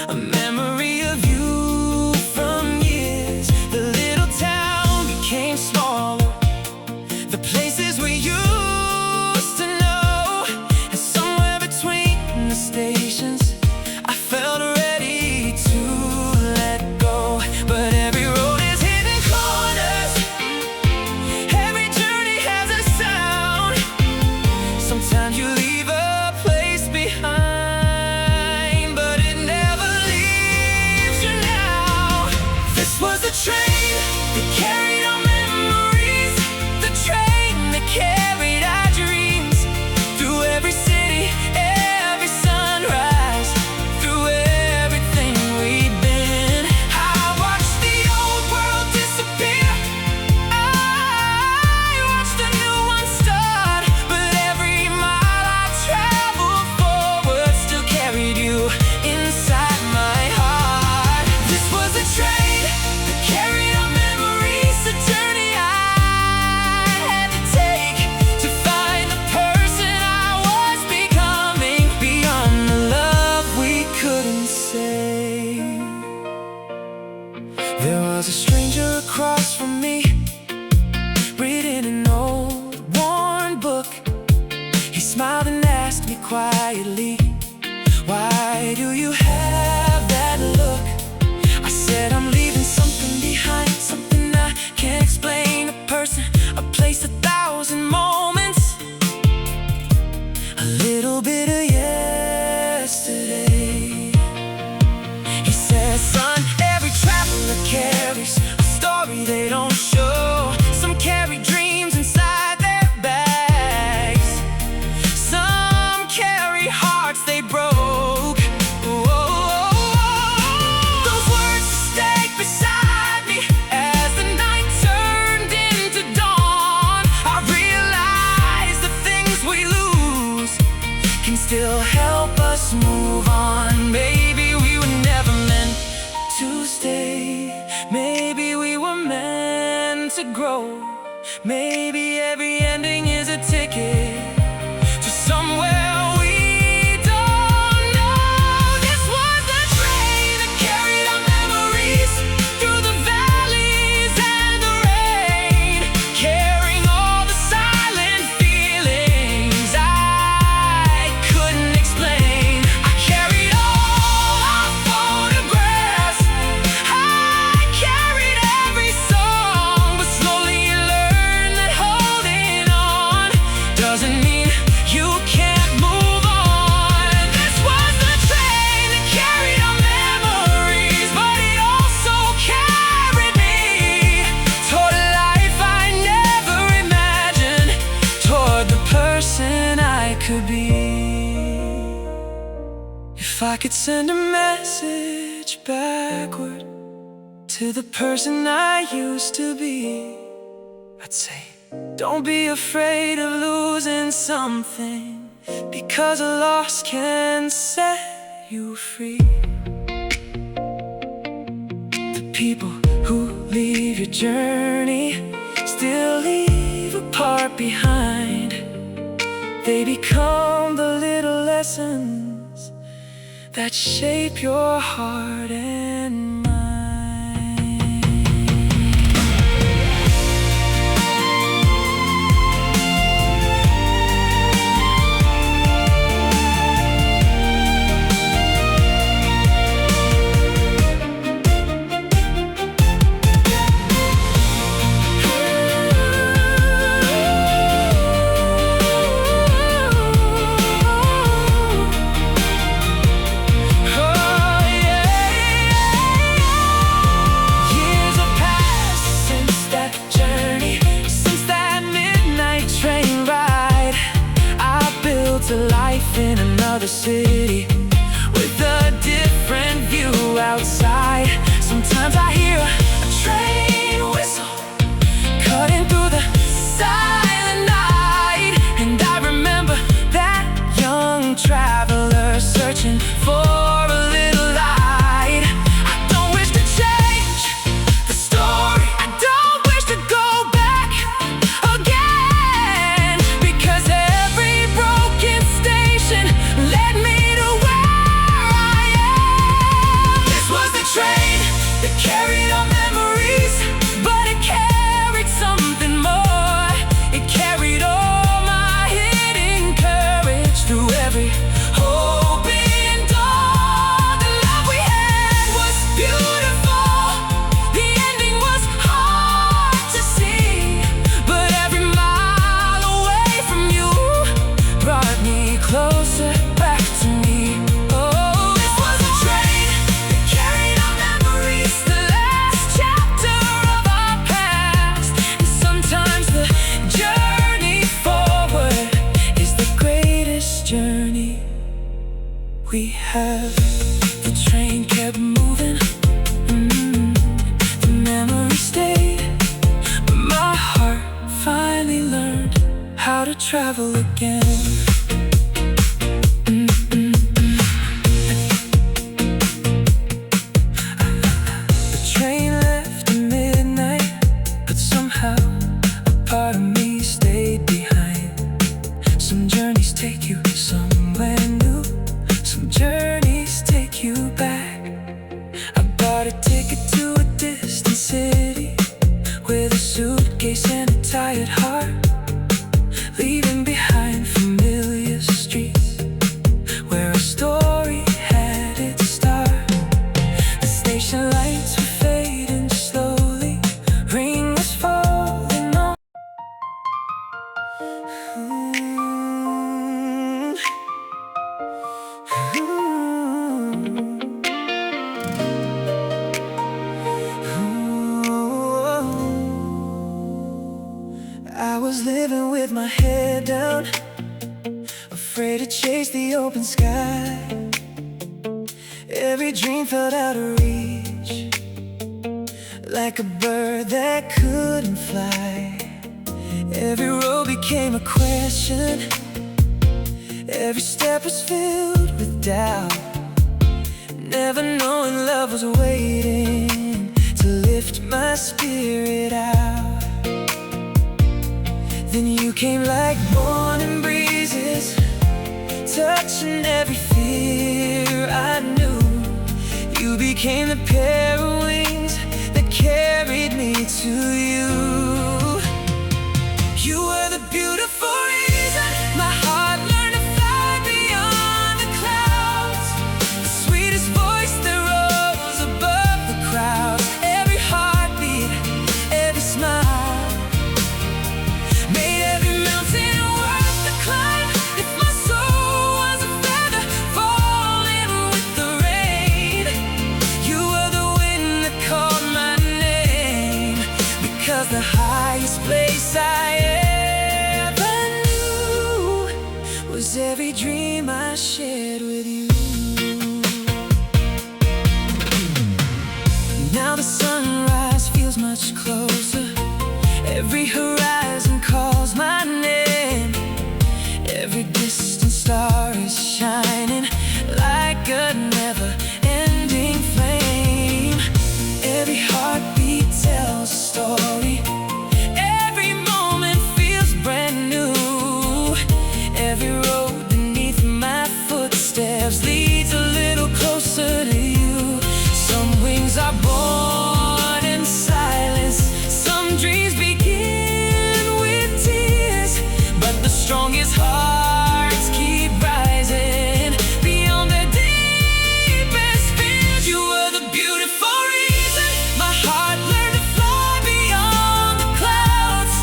a memory of you from years. The little town became smaller, the places we used to know, and somewhere between the stations I felt ready to let go. But every road is hidden corners, every journey has a sound. Sometimes you leave a place behind, There was a stranger across from me, reading an old, worn book. He smiled and asked me quietly, "Why do you have that look?" I said, "I'm leaving something behind, something I can't explain. A person, a place, 1,000 moments, a little bit of yesterday." He said, "Son, every traveler carries a story they don't show. Some carry dreams inside their bags, some carry hearts they broke." Those words stayed beside me as the night turned into dawn. I realized the things we lose can still help us move on. Maybe we were never meant to stay. Maybe we were meant to grow. Maybe every ending is a ticket to somewhere we don't know. This was the train that carried our memories through the valleys and the rain, carrying all the silent feelings I couldn't explain. I carried all our photographs, I carried every song, but slowly you learn that holding on doesn't mean you can't move on. This was the train that carried our memories, but it also carried me toward a life I never imagined, toward the person I could be. If I could send a message backward to the person I used to be, I'd say, don't be afraid of losing something, because a loss can set you free. The people who leave your journey still leave a part behind. They become the little lessons that shape your heart and mind. A life in another city with a different view outside. Sometimes I hear a train whistle cutting through the silent night, and I remember that young traveler searching for a little light. I don't wish to change the story, I don't wish to go back again, because every broken station led me to where I am. This was the train that carried our memories, but it carried something more. It carried all my hidden courage through every open door. The love we had was beautiful, the ending was hard to see, but every mile away from you brought me closer back to me. Oh, this was a train that carried our memories, the last chapter of our past. And sometimes the journey forward is the greatest journey we have. The train kept moving, the memory stayed, but my heart finally learned how to travel again. The train left at midnight, but somehow a part of me stayed behind. Some journeys take you somewhere new, some journeys take you back. I bought a ticket to a distance distant city with a suitcase and a tired heart, leaving behind familiar streets where a story had its start. The station lights were fading slowly, rain was falling on. I was living with my head down, afraid to chase the open sky. Every dream felt out of reach, like a bird that couldn't fly. Every road became a question, every step was filled with doubt, never knowing love was waiting to lift my spirit out. Then you came like morning breezes, touching every fear I knew. You became the pair of wings that carried me to you. You were the beautiful reason my heart learned to fly beyond the clouds, the sweetest voice that rose above the crowds. Every heartbeat, every smile made every mountain worth the climb. If my soul was a feather falling with the rain, you were the wind that called my name, because the highest place I ever knew was every dream I shared with you. Now the sunrise feels much closer, every horizon calls my name, every distant star is shining like a never-ending flame. Every heartbeat tells a story, every moment feels brand new. Every road beneath my footsteps leads a little closer to you. Some wings are born in silence, some dreams begin with tears, but the strongest hearts keep rising beyond their deepest fears. You were the beautiful reason my heart learned to fly beyond the clouds,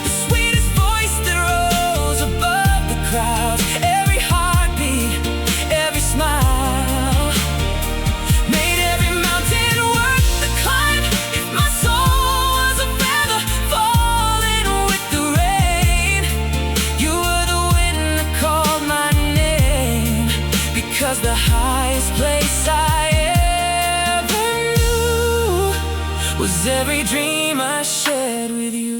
the sweetest voice that rose above the crowds. Every heartbeat, every smile made every mountain worth the climb. If my soul was a feather falling with the rain, you were the wind that called my name, because the highest place I ever knew was every dream I shared with you.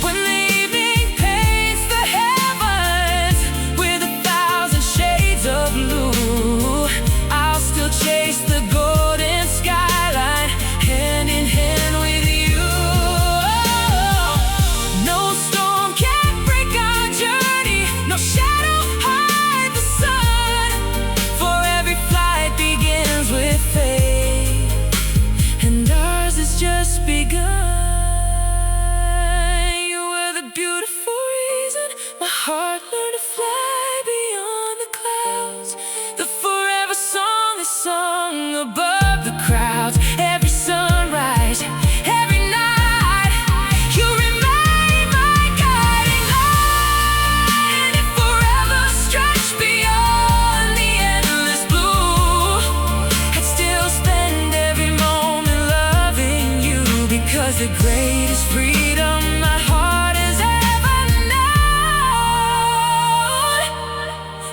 When the evening paints the heavens with 1,000 shades of blue, I'll still chase the golden skyline hand in hand with you. No storm can break our journey, no shadow hide the sun, for every flight begins with faith, and ours has just begun. You were the beautiful reason my heart learned to fly beyond the clouds, the forever song is sung above the crowds. Every sunrise, every night, you remain my guiding light, and if forever stretched beyond the endless blue, I'd still spend every moment loving you, because the greatest freedom my heart has ever known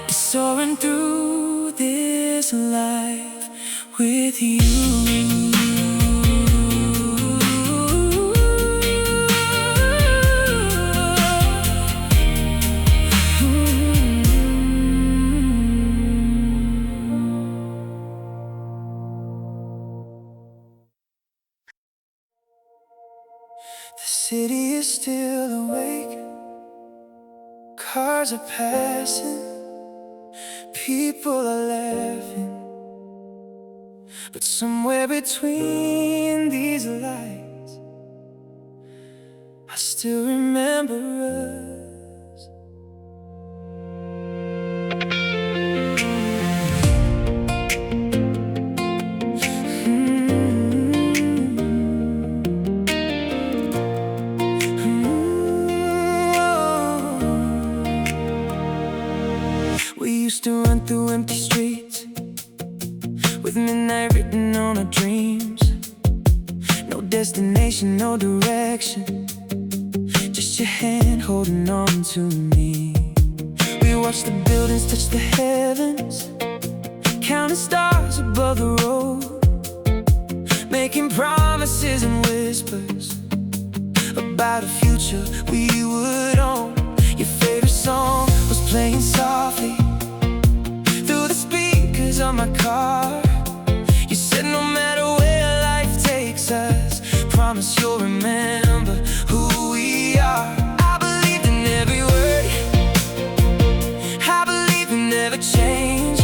is soaring through this life with you. The city is still awake, cars are passing, people are laughing, But somewhere between these lights, I still remember us. We used to run through empty streets with midnight written on our dreams. No destination, no direction, just your hand holding on to me. We watched the buildings touch the heavens, counting stars above the road, making promises and whispers about a future we would own. Your favorite song was playing softly through the speakers of my car. You said no matter where life takes us, promise you'll remember who we are. I believed in every word, I believe we never change.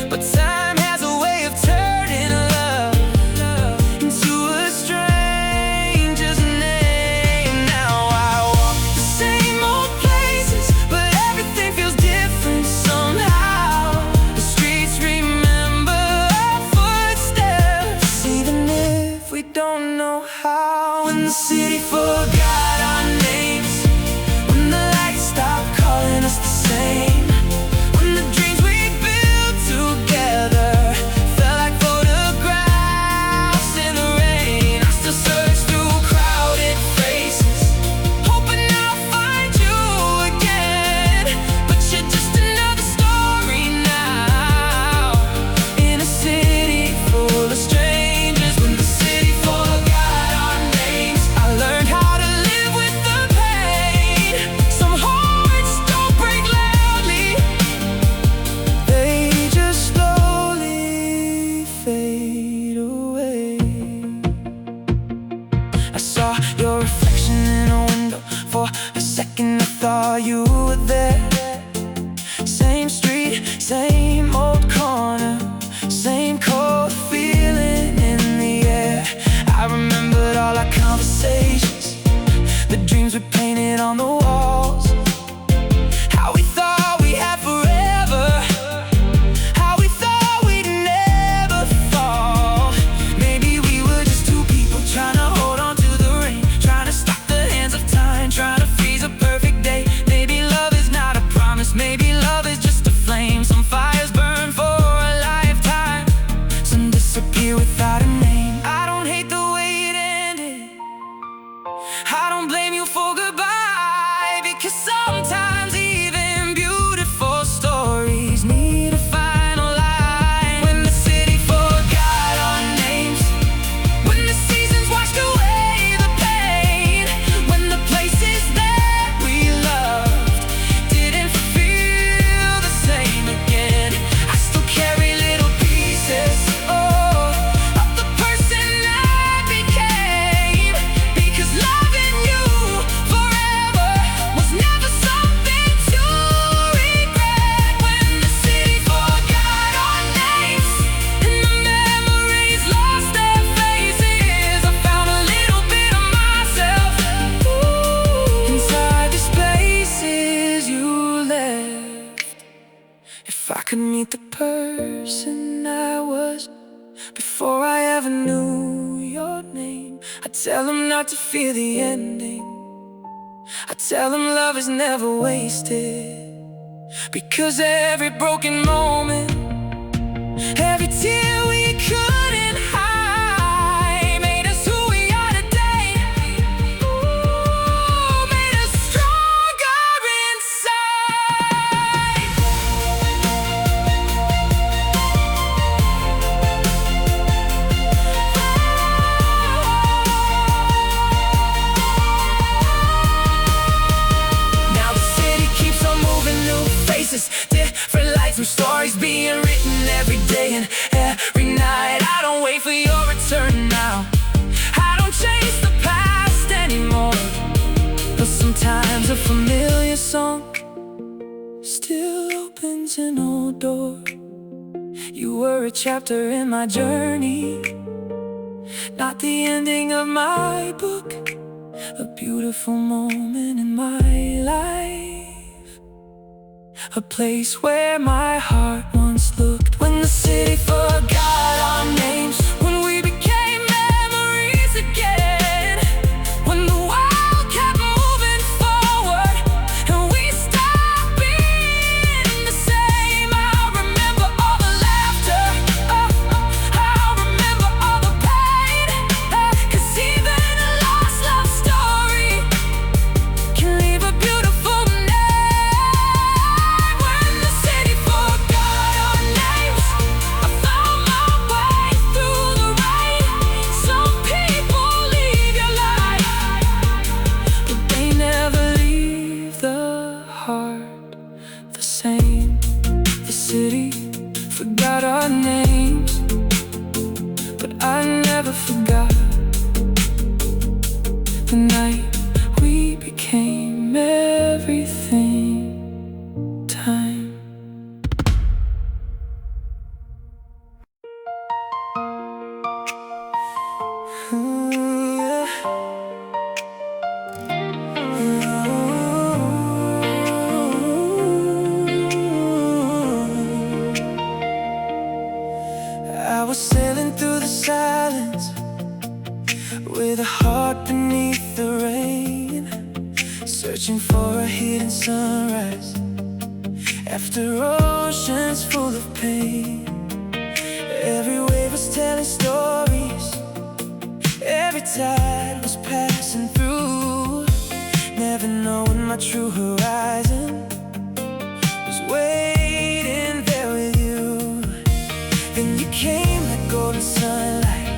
But time has a way of turning love into a stranger's name. Now I walk the same old places, but everything feels different somehow. The streets remember our footsteps, even if we don't know how. When the city forgot our names, when the lights stopped calling us the same, when the dreams we built together felt like photographs in the rain. I still search through crowded faces, hoping I'll find you again. But you're just another story now, in a city full of strangers. When the city forgot our names, I learned how to live with the pain. Some hearts don't break loudly, they just slowly fade away. I saw your reflection in a window. For a second I thought you were there. Same street, same old corner, same cold feeling in the air. I remembered all our conversations, the dreams we painted on the walls, how we thought we had forever, how we thought we'd never fall. Maybe we were just two people trying to hold on to the rain, trying to stop the hands of time, trying to freeze a perfect day. Maybe love is not a promise, maybe love is just a flame. Some fires burn for a lifetime, some disappear without a name. I don't hate the way it ended, I don't blame you for goodbye, because sometimes even beautiful stories need a final line. When the city forgot our names, when the seasons washed away the pain, when the places that we loved didn't feel the same again, I still carry little pieces, of the person I became. Because loving you forever was never something to regret. When the city forgot our names, and the memories lost their faces, I found a little bit of myself inside the spaces you left. If I could meet the person I was before I ever knew your name, I'd tell him not to fear the ending, I'd tell him love is never wasted. Because every broken moment, every tear we couldn't hide, made us who we are today. Ooh, made us stronger inside. Now the city keeps on moving, new faces, different lights, new stories being written every day and every night. I don't wait for your return now, I don't chase the past anymore. But sometimes a familiar song still opens an old door. You were a chapter in my journey, not the ending of my book. A beautiful moment in my life, a place where my heart once looked. When the city forgot our names, when we became memories again, when the world kept moving forward and we stopped being the same. I remember all the laughter, I remember all the pain, 'cause even a lost love story can leave a beautiful name. When the city forgot our names, I found my way through the rain. Some people leave your life, but they never leave the heart the same. The city forgot our names, but I never forgot the night we became everything. Time. I was sailing through the silence with a heart beneath the rain, searching for a hidden sunrise after oceans full of pain. Every wave was telling stories, every tide was passing through, never knowing my true horizon was waiting there with you. Then you came like golden sunlight,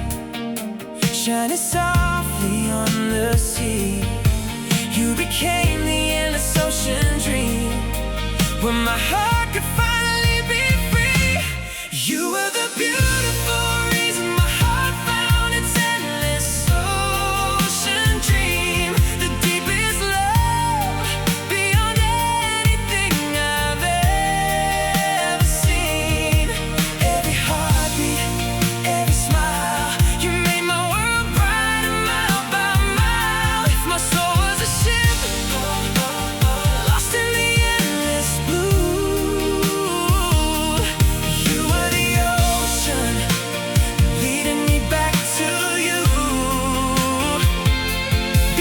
shining softly on the sea. You became the endless ocean dream, where my heart could finally be free. You were the beautiful reason my heart found its endless ocean dream. The deepest love beyond anything I've ever seen. Every heartbeat, every smile, you made my world brighter mile by mile. If my soul was a ship lost in the endless blue, you were the ocean leading me back to you.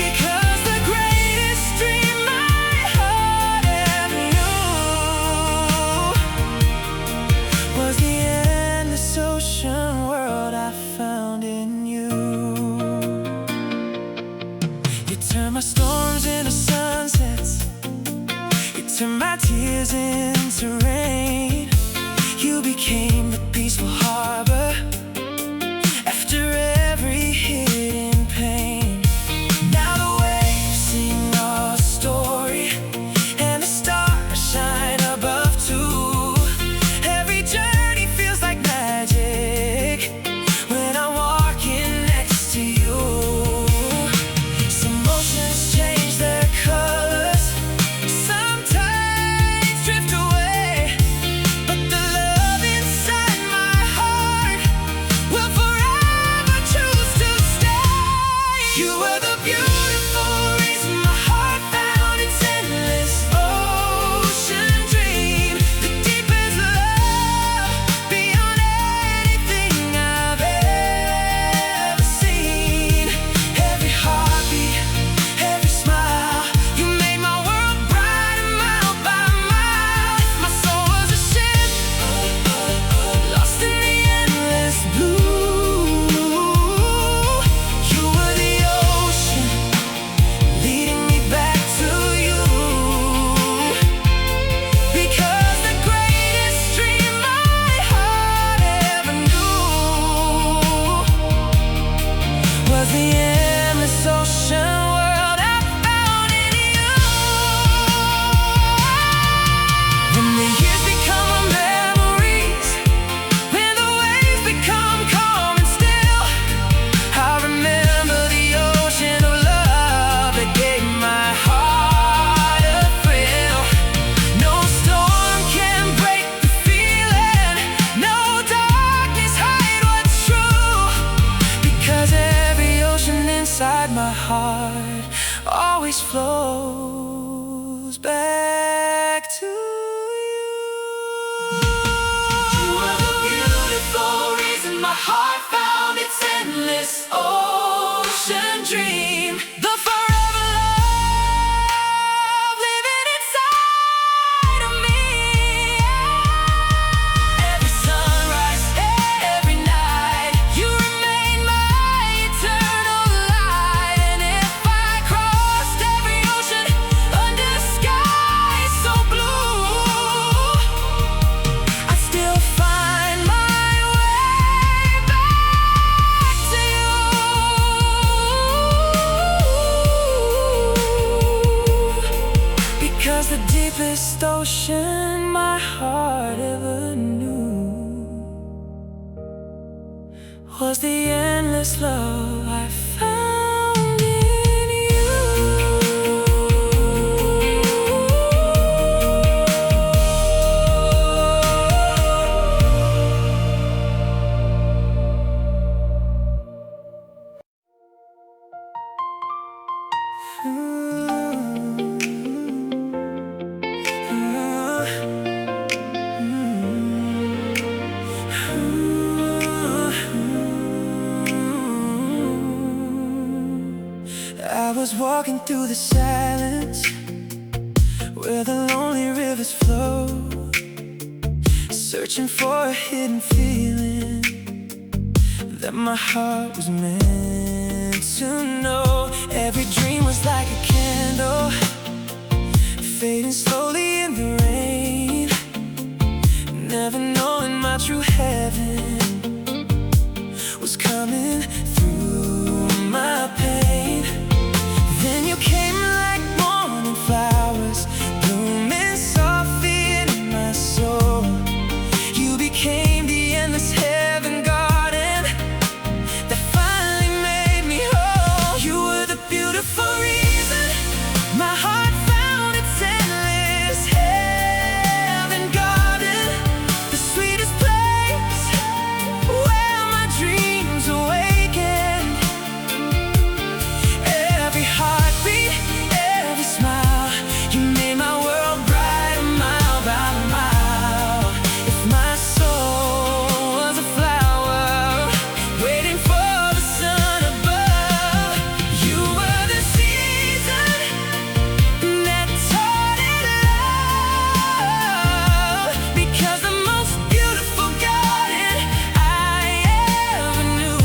Because the greatest dream my heart ever knew was the endless ocean world I found in you. You turn my storms into sunsets, you turn my tears into rain. You became the peaceful harbor after every hidden pain. Now the waves sing our story and the stars shine above too. Every journey feels like magic when I'm walking next to you. Some oceans change their colors, sometimes drift away, but the love inside my heart deepest ocean my heart ever knew was the endless love I found in you. I was walking through the silence where the lonely rivers flow, searching for a hidden feeling that my heart was meant to know. Every dream was like a candle, fading slowly in the rain, never knowing my true heaven was coming through my pain. Then you came like morning flowers, blooming softly in my soul. You became the endless heaven garden that finally made me whole. You were the beautiful reason my heart found its endless heaven garden, the sweetest place where my dreams awakened. Every heartbeat, every smile, you made my world brighter mile by mile. If my soul was a flower waiting for the sun above, you were the season that taught it love. Because the most beautiful garden I ever knew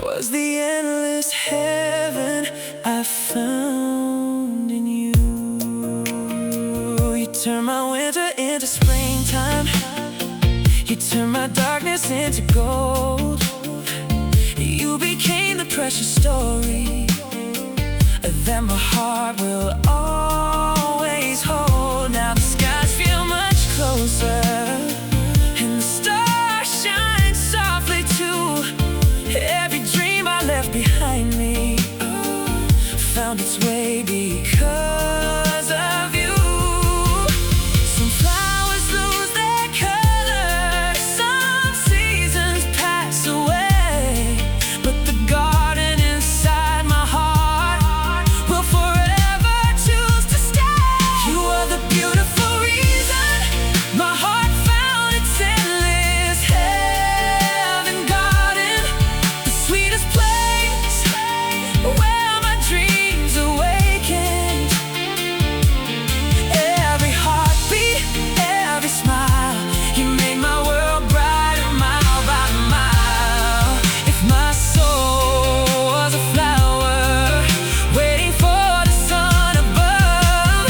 was the endless heaven I found in you. You turned my winter into springtime, you turned my darkness into gold. You became the precious story that my heart will always hold. Now the skies feel much closer and the stars shine softly too. Every dream I left behind me found its way because of you. Some flowers lose their color, some seasons pass away, but the garden inside my heart will forever choose to stay. You are the beautiful reason my heart found its endless heaven garden, the sweetest place where my dreams awakened. Every heartbeat, every smile, you made my world brighter mile by mile. If my soul was a flower waiting for the sun above,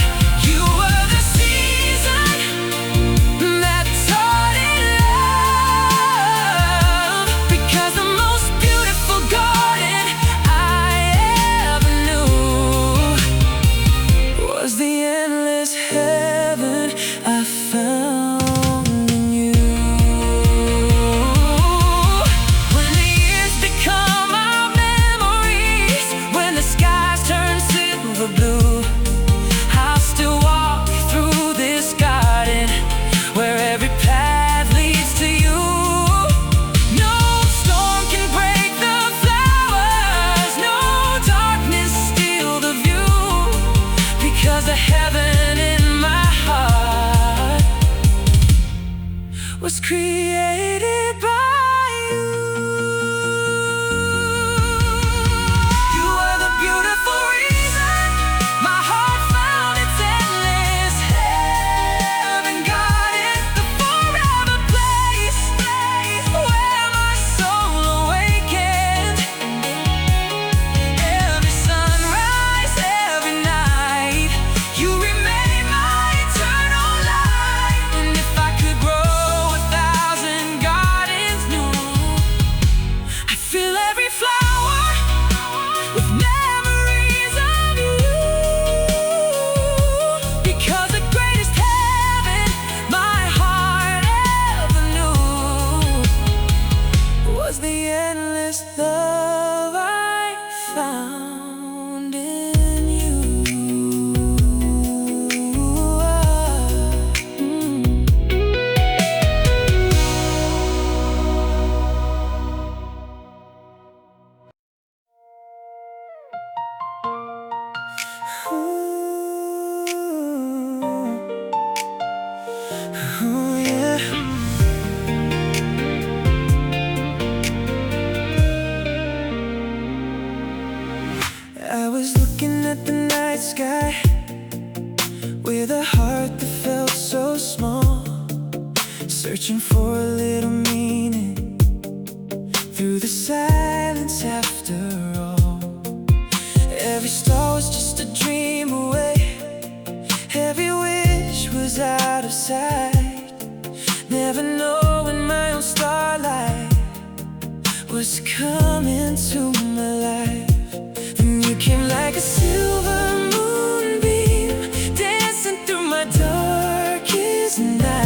you were the season that taught it love. Because the most beautiful garden I ever knew was the endless heaven I found in you. When the years become our memories, when the skies turn silver blue, I'll still walk through this garden where every path leads to you. No storm can break the flowers, no darkness steal the view, because the heaven in my heart was created by you. You were the beautiful reason my heart found its endless heaven garden, the forever place where my soul awakened. Every sunrise, every night, you remain my eternal light. And if I could grow 1,000 gardens searching for a little meaning through the silence after all. Every star was just a dream away, every wish was out of sight, never knowing my own starlight was coming to my life. Then you came like a silver moonbeam, dancing through my darkest night.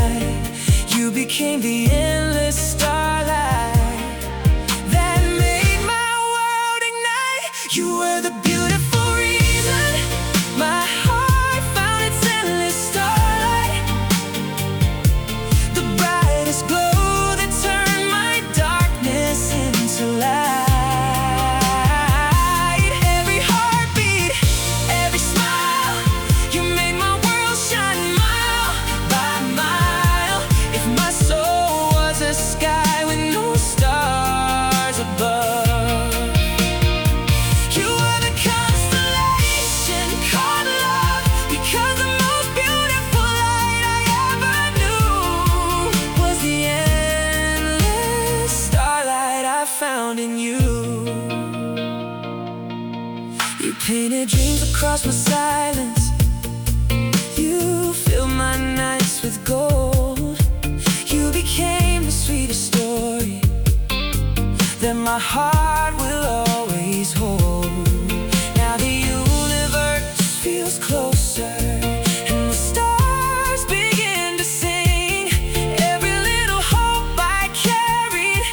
You became the endless starlight that made my world ignite. You were the beautiful reason my heart found its endless starlight, the brightest glow that turned my darkness into light. Every heartbeat, every smile, you made my world shine mile by mile. If my soul was a sky with no stars above, you were the constellation called love, because the most beautiful light I ever knew was the endless starlight I found in you. You painted dreams across my silence, you filled my nights with gold. You became the sweetest story that my heart will always hold. Now the universe feels closer and the stars begin to sing. Every little hope I carried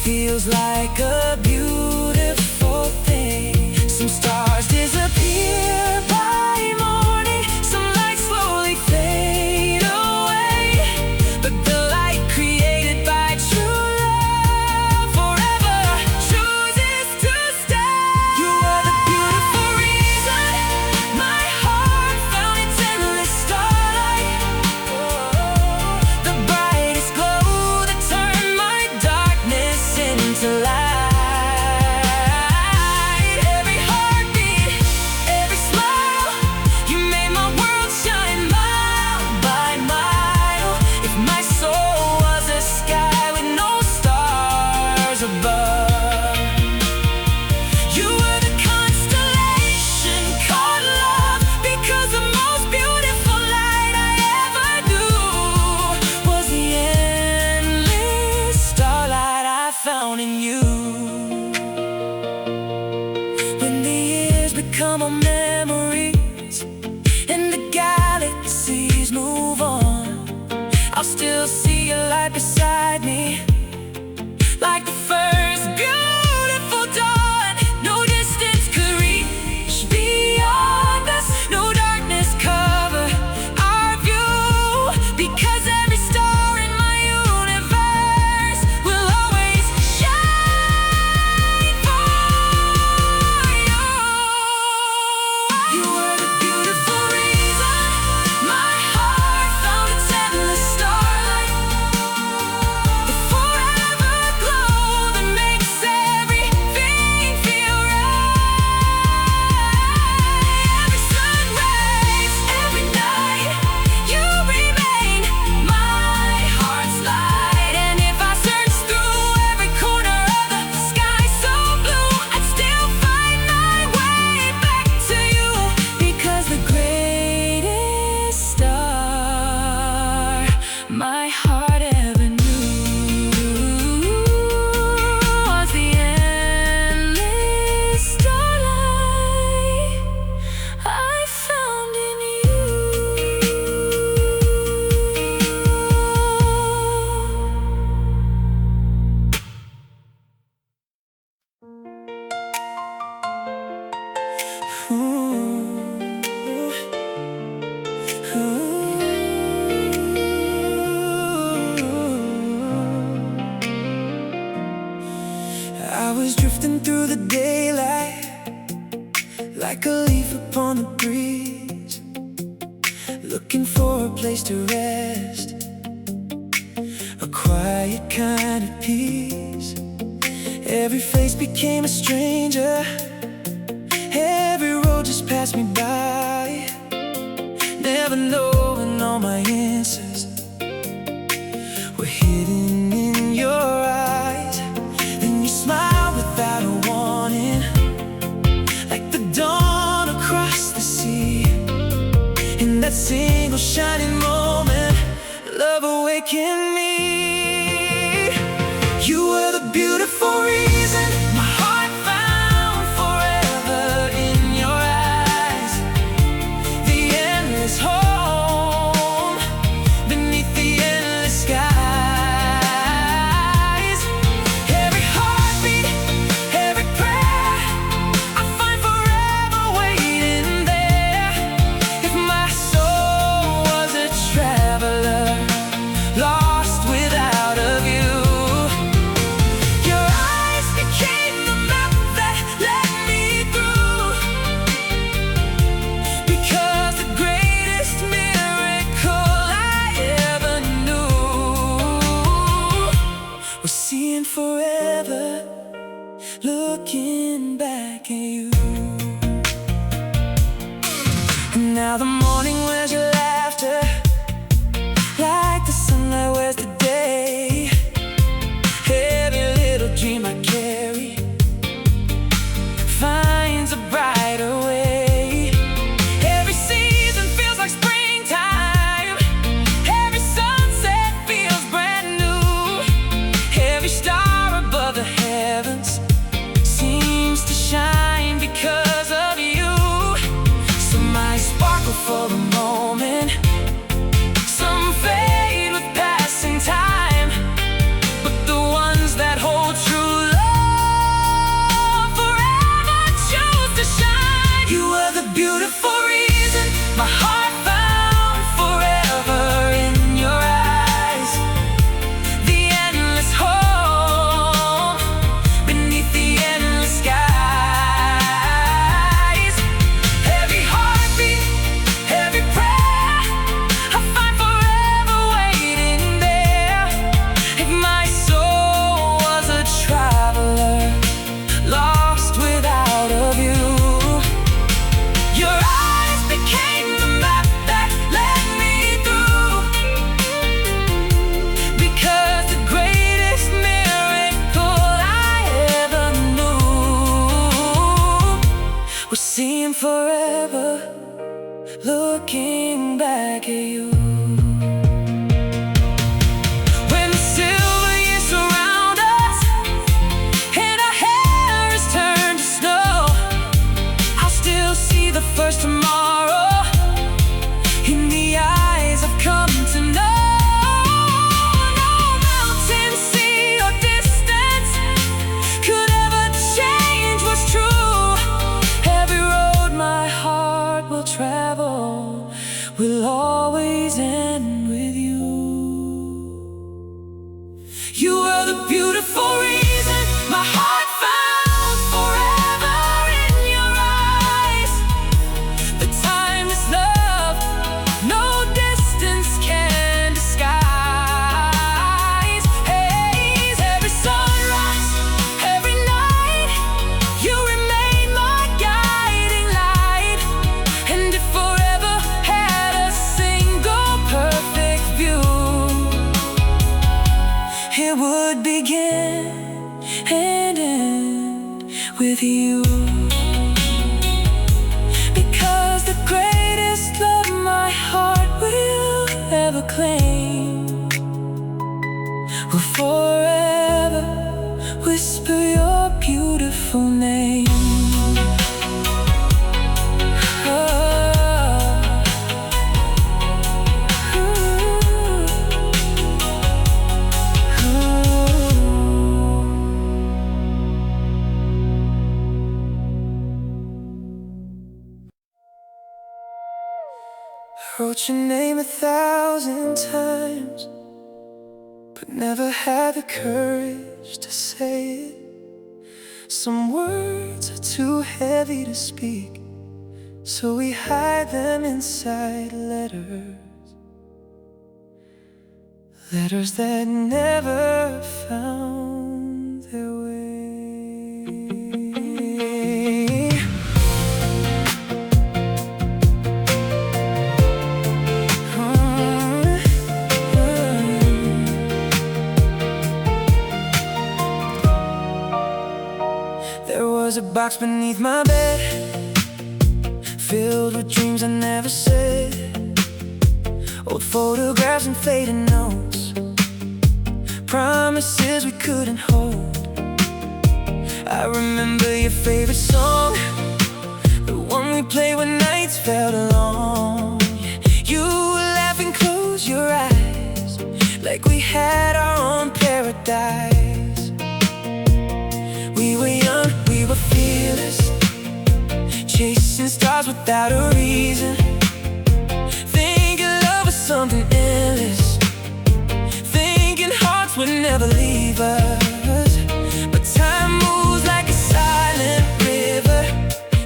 feels like a beautiful thing. Some stars disappear by morning, some lights slowly fade away, but the light created by true love forever chooses to stay. You are the beautiful reason my heart found its endless starlight, the brightest glow that turned my darkness into light. Every heartbeat, every smile, you made my world shine mile by mile. If my soul was a sky with no stars above, you were the constellation called love, because the most beautiful light I ever knew was the endless starlight I found in you. When the years become our memories and the galaxies move on, I'll still see your light beside me, like the first beautiful dawn. No distance could reach beyond us, no darkness cover our view, because every star in my universe will always shine for you. You were the beautiful reason my heart found its endless starlight, the forever glow that makes everything feel right. Every sunrise, every night, you remain my heart's light. And if I search through every corner of the sky so blue, I'd still find my way back to you, because the greatest star my heart ever knew was the endless starlight I found in you. I was drifting through the daylight like a leaf upon the breeze, looking for a place to rest, a quiet kind of peace. Every face became a stranger, every road just passed me by, never knowing all my answers were beautiful reason my heart found forever in your eyes. The endless home beneath the endless skies. Every heartbeat, every prayer, I find forever waiting there. If my soul was a traveler, lost without a view, your eyes became the map that led me through. Because the greatest miracle I ever knew was seeing forever, looking back at you. And now the morning wears your laughter, like the sunlight wears the day. Every little dream I carry finds a brighter way. Every season feels like springtime. Every sunset feels brand new. Every star above the heavens seems to shine because of you. Some might sparkle for a moment, some fade with passing time, but the ones that hold true love forever choose to shine. You are the beautiful reason my heart found forever in your eyes. The endless home beneath the endless skies. Every heartbeat, every prayer, I find forever waiting there. If my soul was a traveler, lost without a view, your eyes became the map that led me through. Because the greatest miracle I ever knew was seeing forever, looking back at you. When the silver years surround us and our hair is turned to snow, I'll still see the first tomorrow in the eyes I've come to know. No mountain, sea, or distance could ever change what's true. Every road my heart will travel will always end with you. You are the beautiful reason my heart found forever in your eyes. The timeless love no distance can disguise. Haze, every sunrise, every night, you remain my guiding light. And if forever had a single perfect view, it would begin and end with you. Because the greatest love my heart will ever claim will forever whisper your beautiful name. Wrote your name 1,000 times, but never had the courage to say it. Some words are too heavy to speak, so we hide them inside letters. Letters that never found their way. There was a box beneath my bed, filled with dreams I never said. Old photographs and faded notes, promises we couldn't hold. I remember your favorite song, the one we played when nights felt long. You were laughing, close your eyes, like we had our own paradise. We were young, we were fearless, chasing stars without a reason, thinking love was something endless, thinking hearts would never leave us. But time moves like a silent river,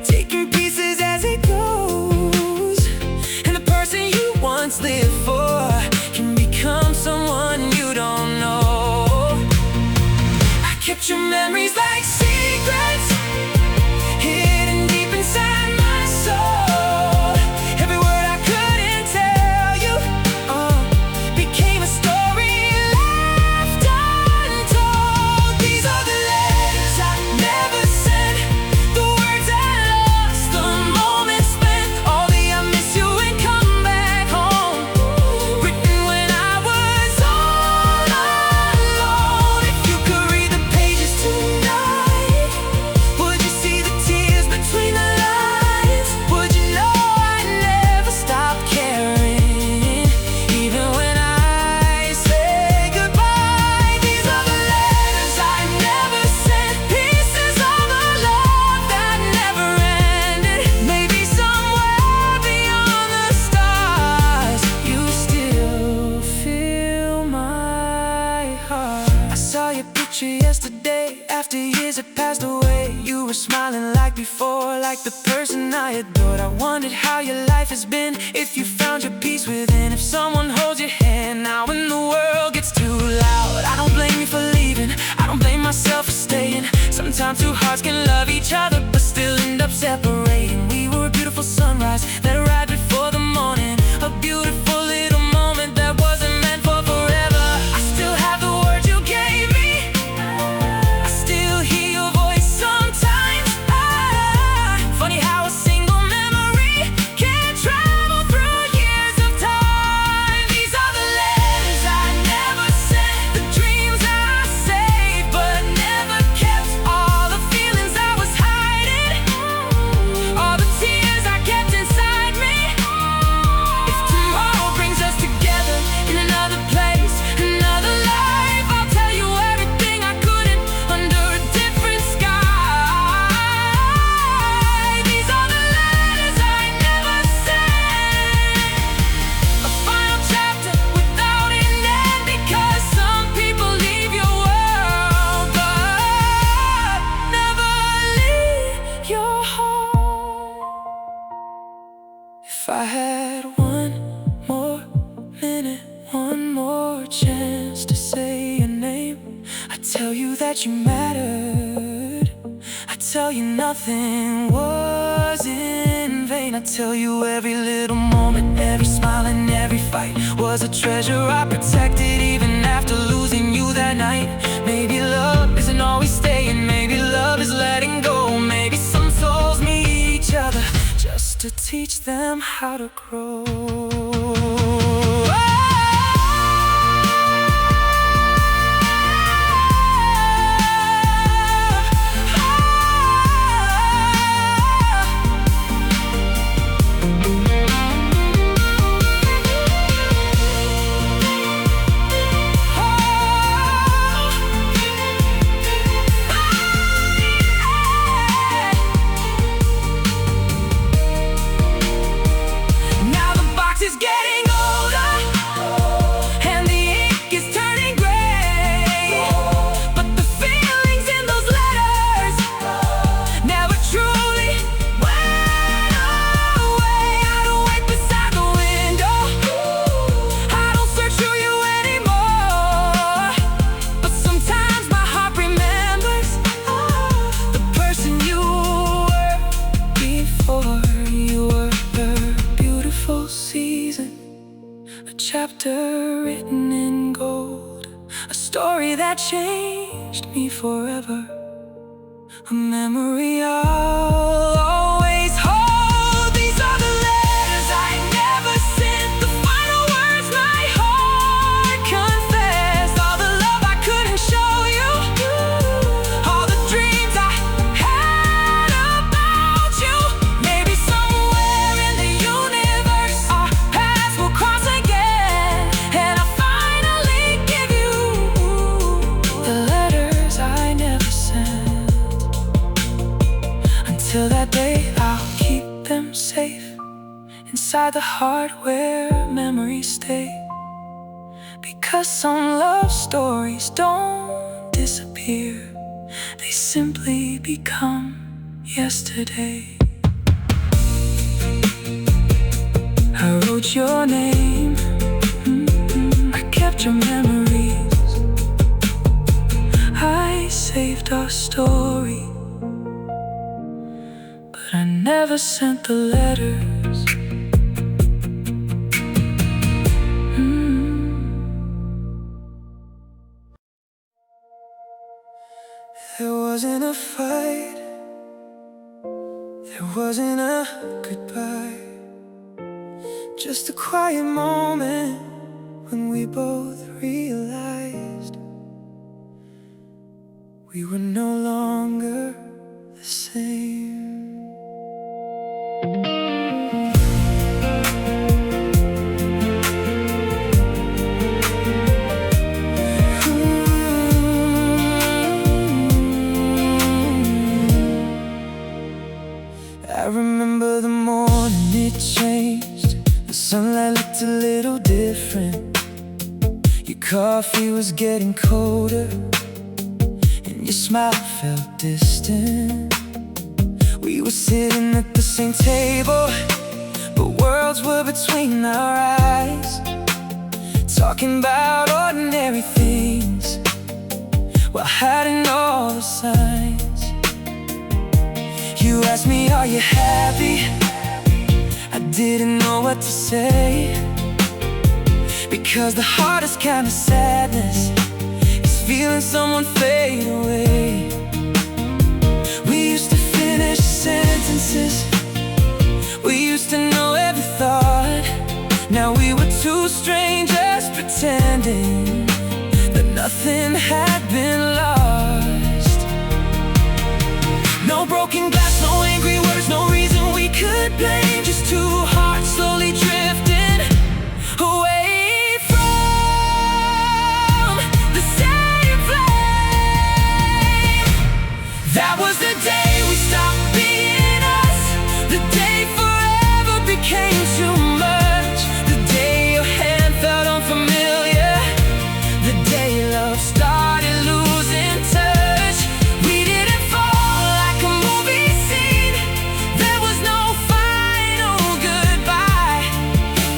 taking pieces as it goes, and the person you once lived for can become someone you don't know. I kept your memories like secrets, hidden deep inside my soul. Every word I couldn't tell you became a story left untold. These are the letters I never sent, the words I lost, the moments spent, all the I miss you and come back home, written when I was all alone. If you could read the pages tonight, would you see the tears between the lines? Would you know I never stopped caring, even when I say goodbye? These are the letters I never sent, pieces of the love that never ended. Maybe somewhere beyond the stars, you still feel my heart. I saw your picture yesterday, after years had passed away. You were smiling like before, like the person I adored. I wondered how your life has been, if you found your peace within, if someone holds your hand now when the world gets too loud. I don't blame you for leaving, I don't blame myself for staying. Sometimes two hearts can love each other but still end up separating. We were a beautiful sunrise that arrived before the morning, a beautiful little moment that wasn't meant for forever. I still have the words you gave me, I still hear your voice sometimes. Funny how a single memory can travel through years of time. These are the letters I never sent, the dreams I saved but never kept, all the feelings I was hiding, all the tears I kept inside me. If tomorrow brings us together in another place, another life, I'll tell you everything I couldn't under a different sky. These are the letters I never sent, a final chapter without an end, because some people leave your world but never leave your heart. If I had one more minute, one more chance to say your name, I'd tell you that you mattered, I'd tell you nothing was in vain. I'd tell you every little moment, every smile and every fight was a treasure I protected even after losing you that night. Maybe love isn't always staying, maybe love is letting go. Maybe some souls meet each other just to teach them how to grow. Now the box is getting older and the ink is turning gray, but the feelings in those letters never truly went away. I don't wait beside the window, I don't search through you anymore, but sometimes my heart remembers the person you were before. You were a beautiful season, a chapter written in gold, a story that changed me forever, a memory I'll always hold. These are the letters I never sent, the final words my heart confessed, all the love I couldn't show you, all the dreams I the heart where memories stay. Because some love stories don't disappear, they simply become yesterday. I wrote your name, I kept your memories, I saved our story, but I never sent the letters. There wasn't a fight, there wasn't a goodbye, just a quiet moment when we both realized we were no longer the same. I remember the morning it changed. The sunlight looked a little different. Your coffee was getting colder, and your smile felt distant. We were sitting at the same table, but worlds were between our eyes, talking about ordinary things while hiding all the signs. You asked me, are you happy? I didn't know what to say, because the hardest kind of sadness is feeling someone fade away. We used to finish sentences, we used to know every thought. Now we were two strangers pretending that nothing had been lost. No broken glass, no angry words, no reason we could blame. Just two hearts slowly drifting away from the same flame. That was the day we stopped being us, the day forever became too much, the day your hand felt unfamiliar, the day love started losing touch. We didn't fall like a movie scene, there was no final goodbye.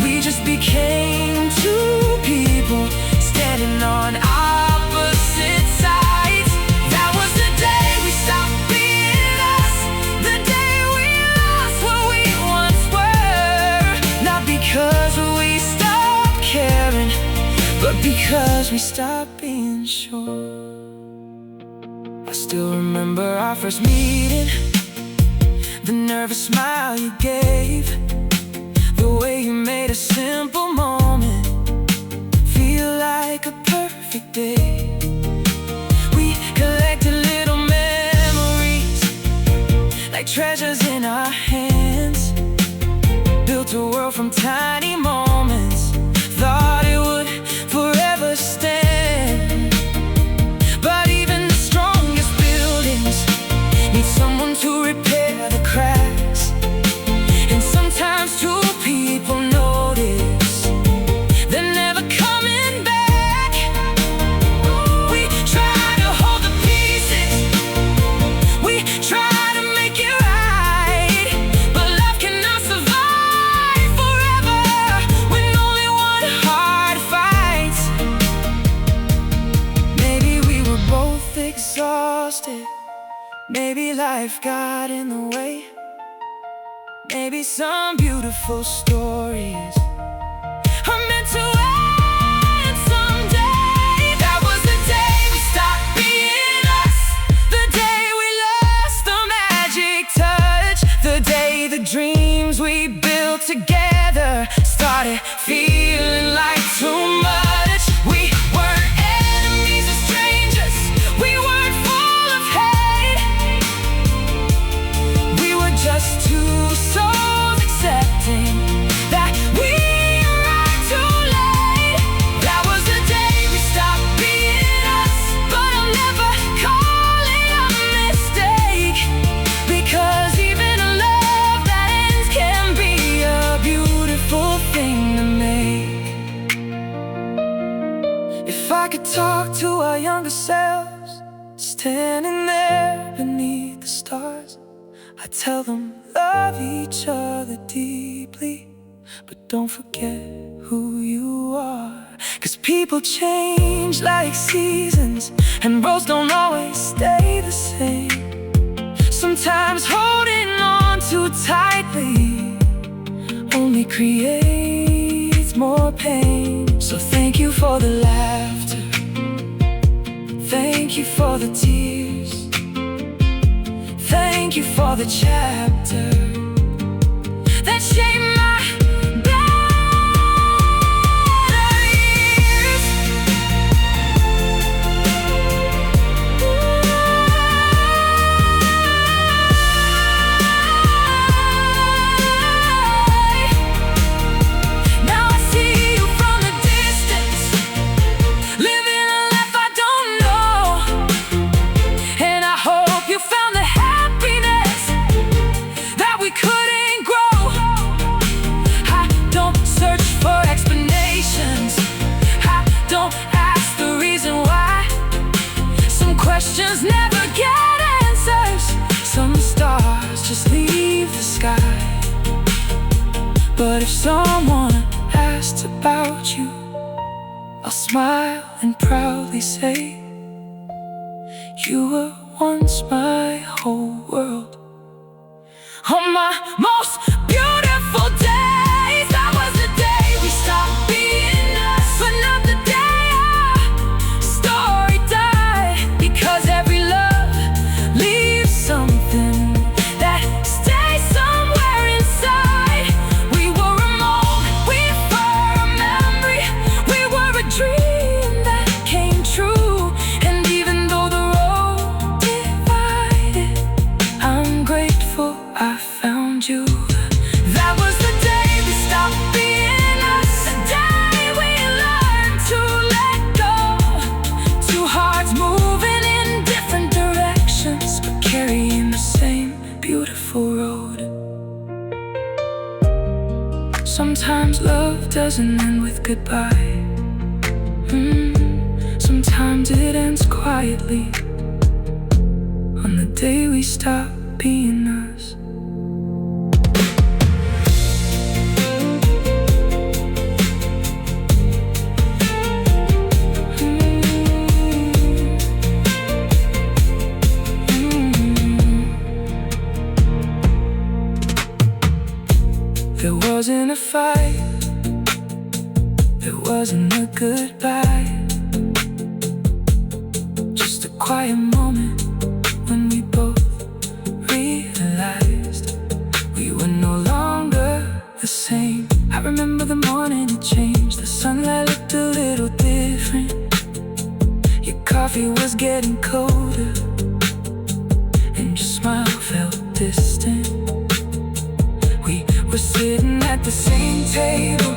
We just became two people standing on opposite sides. That was the day we stopped being us, the day we lost what we once were. Not because we stopped caring, but because we stopped being sure. I still remember our first meeting, the nervous smile you gave, the way you made a simple moment feel like a perfect day. We collected little memories like treasures in our hands, built a world from tiny moments, thought it would forever stand. But even the strongest buildings need someone to repair the cracks, and sometimes two people notice they're never coming back. We try to hold the pieces, we try to make it right, but love cannot survive forever when only one heart fights. Maybe we were both exhausted, maybe life got in the way, maybe some beautiful stories are meant to end someday. That was the day we stopped being us, the day we lost the magic touch, the day the dreams we built together started feeling like too much. We weren't enemies or strangers, we weren't full of hate, we were just two souls accepting that we ourselves, standing there beneath the stars. I tell them, love each other deeply, but don't forget who you are. 'Cause people change like seasons, and roads don't always stay the same. Sometimes holding on too tightly only creates more pain. So thank you for the laughter, thank you for the tears, thank you for the chapter that shaped my better years. Now I see you from a distance, living a life I don't know, and I hope you found the happiness that we couldn't grow. I don't search for explanations, I don't ask the reason why. Some questions never get answers, some stars just leave the sky. But if someone asked about you, I'll smile and proudly say, you were once my whole world. On my most beautiful days, that was the day we stopped being us, but not the day our story died. Because every love leaves something that stays somewhere inside. We were a moment, we were a memory, we were a dream that came true. And even though the road divided, I'm grateful I found you. That was the day we stopped being us, the day we learned to let go. Two hearts moving in different directions, but carrying the same beautiful road. Sometimes love doesn't end with goodbye. Sometimes it ends quietly, on the day we stop being us. There wasn't a fight, there wasn't a goodbye, just a quiet moment when we both realized we were no longer the same. I remember the morning it changed, the sunlight looked a little different, your coffee was getting colder, and your smile felt distant. We were sitting at the same table,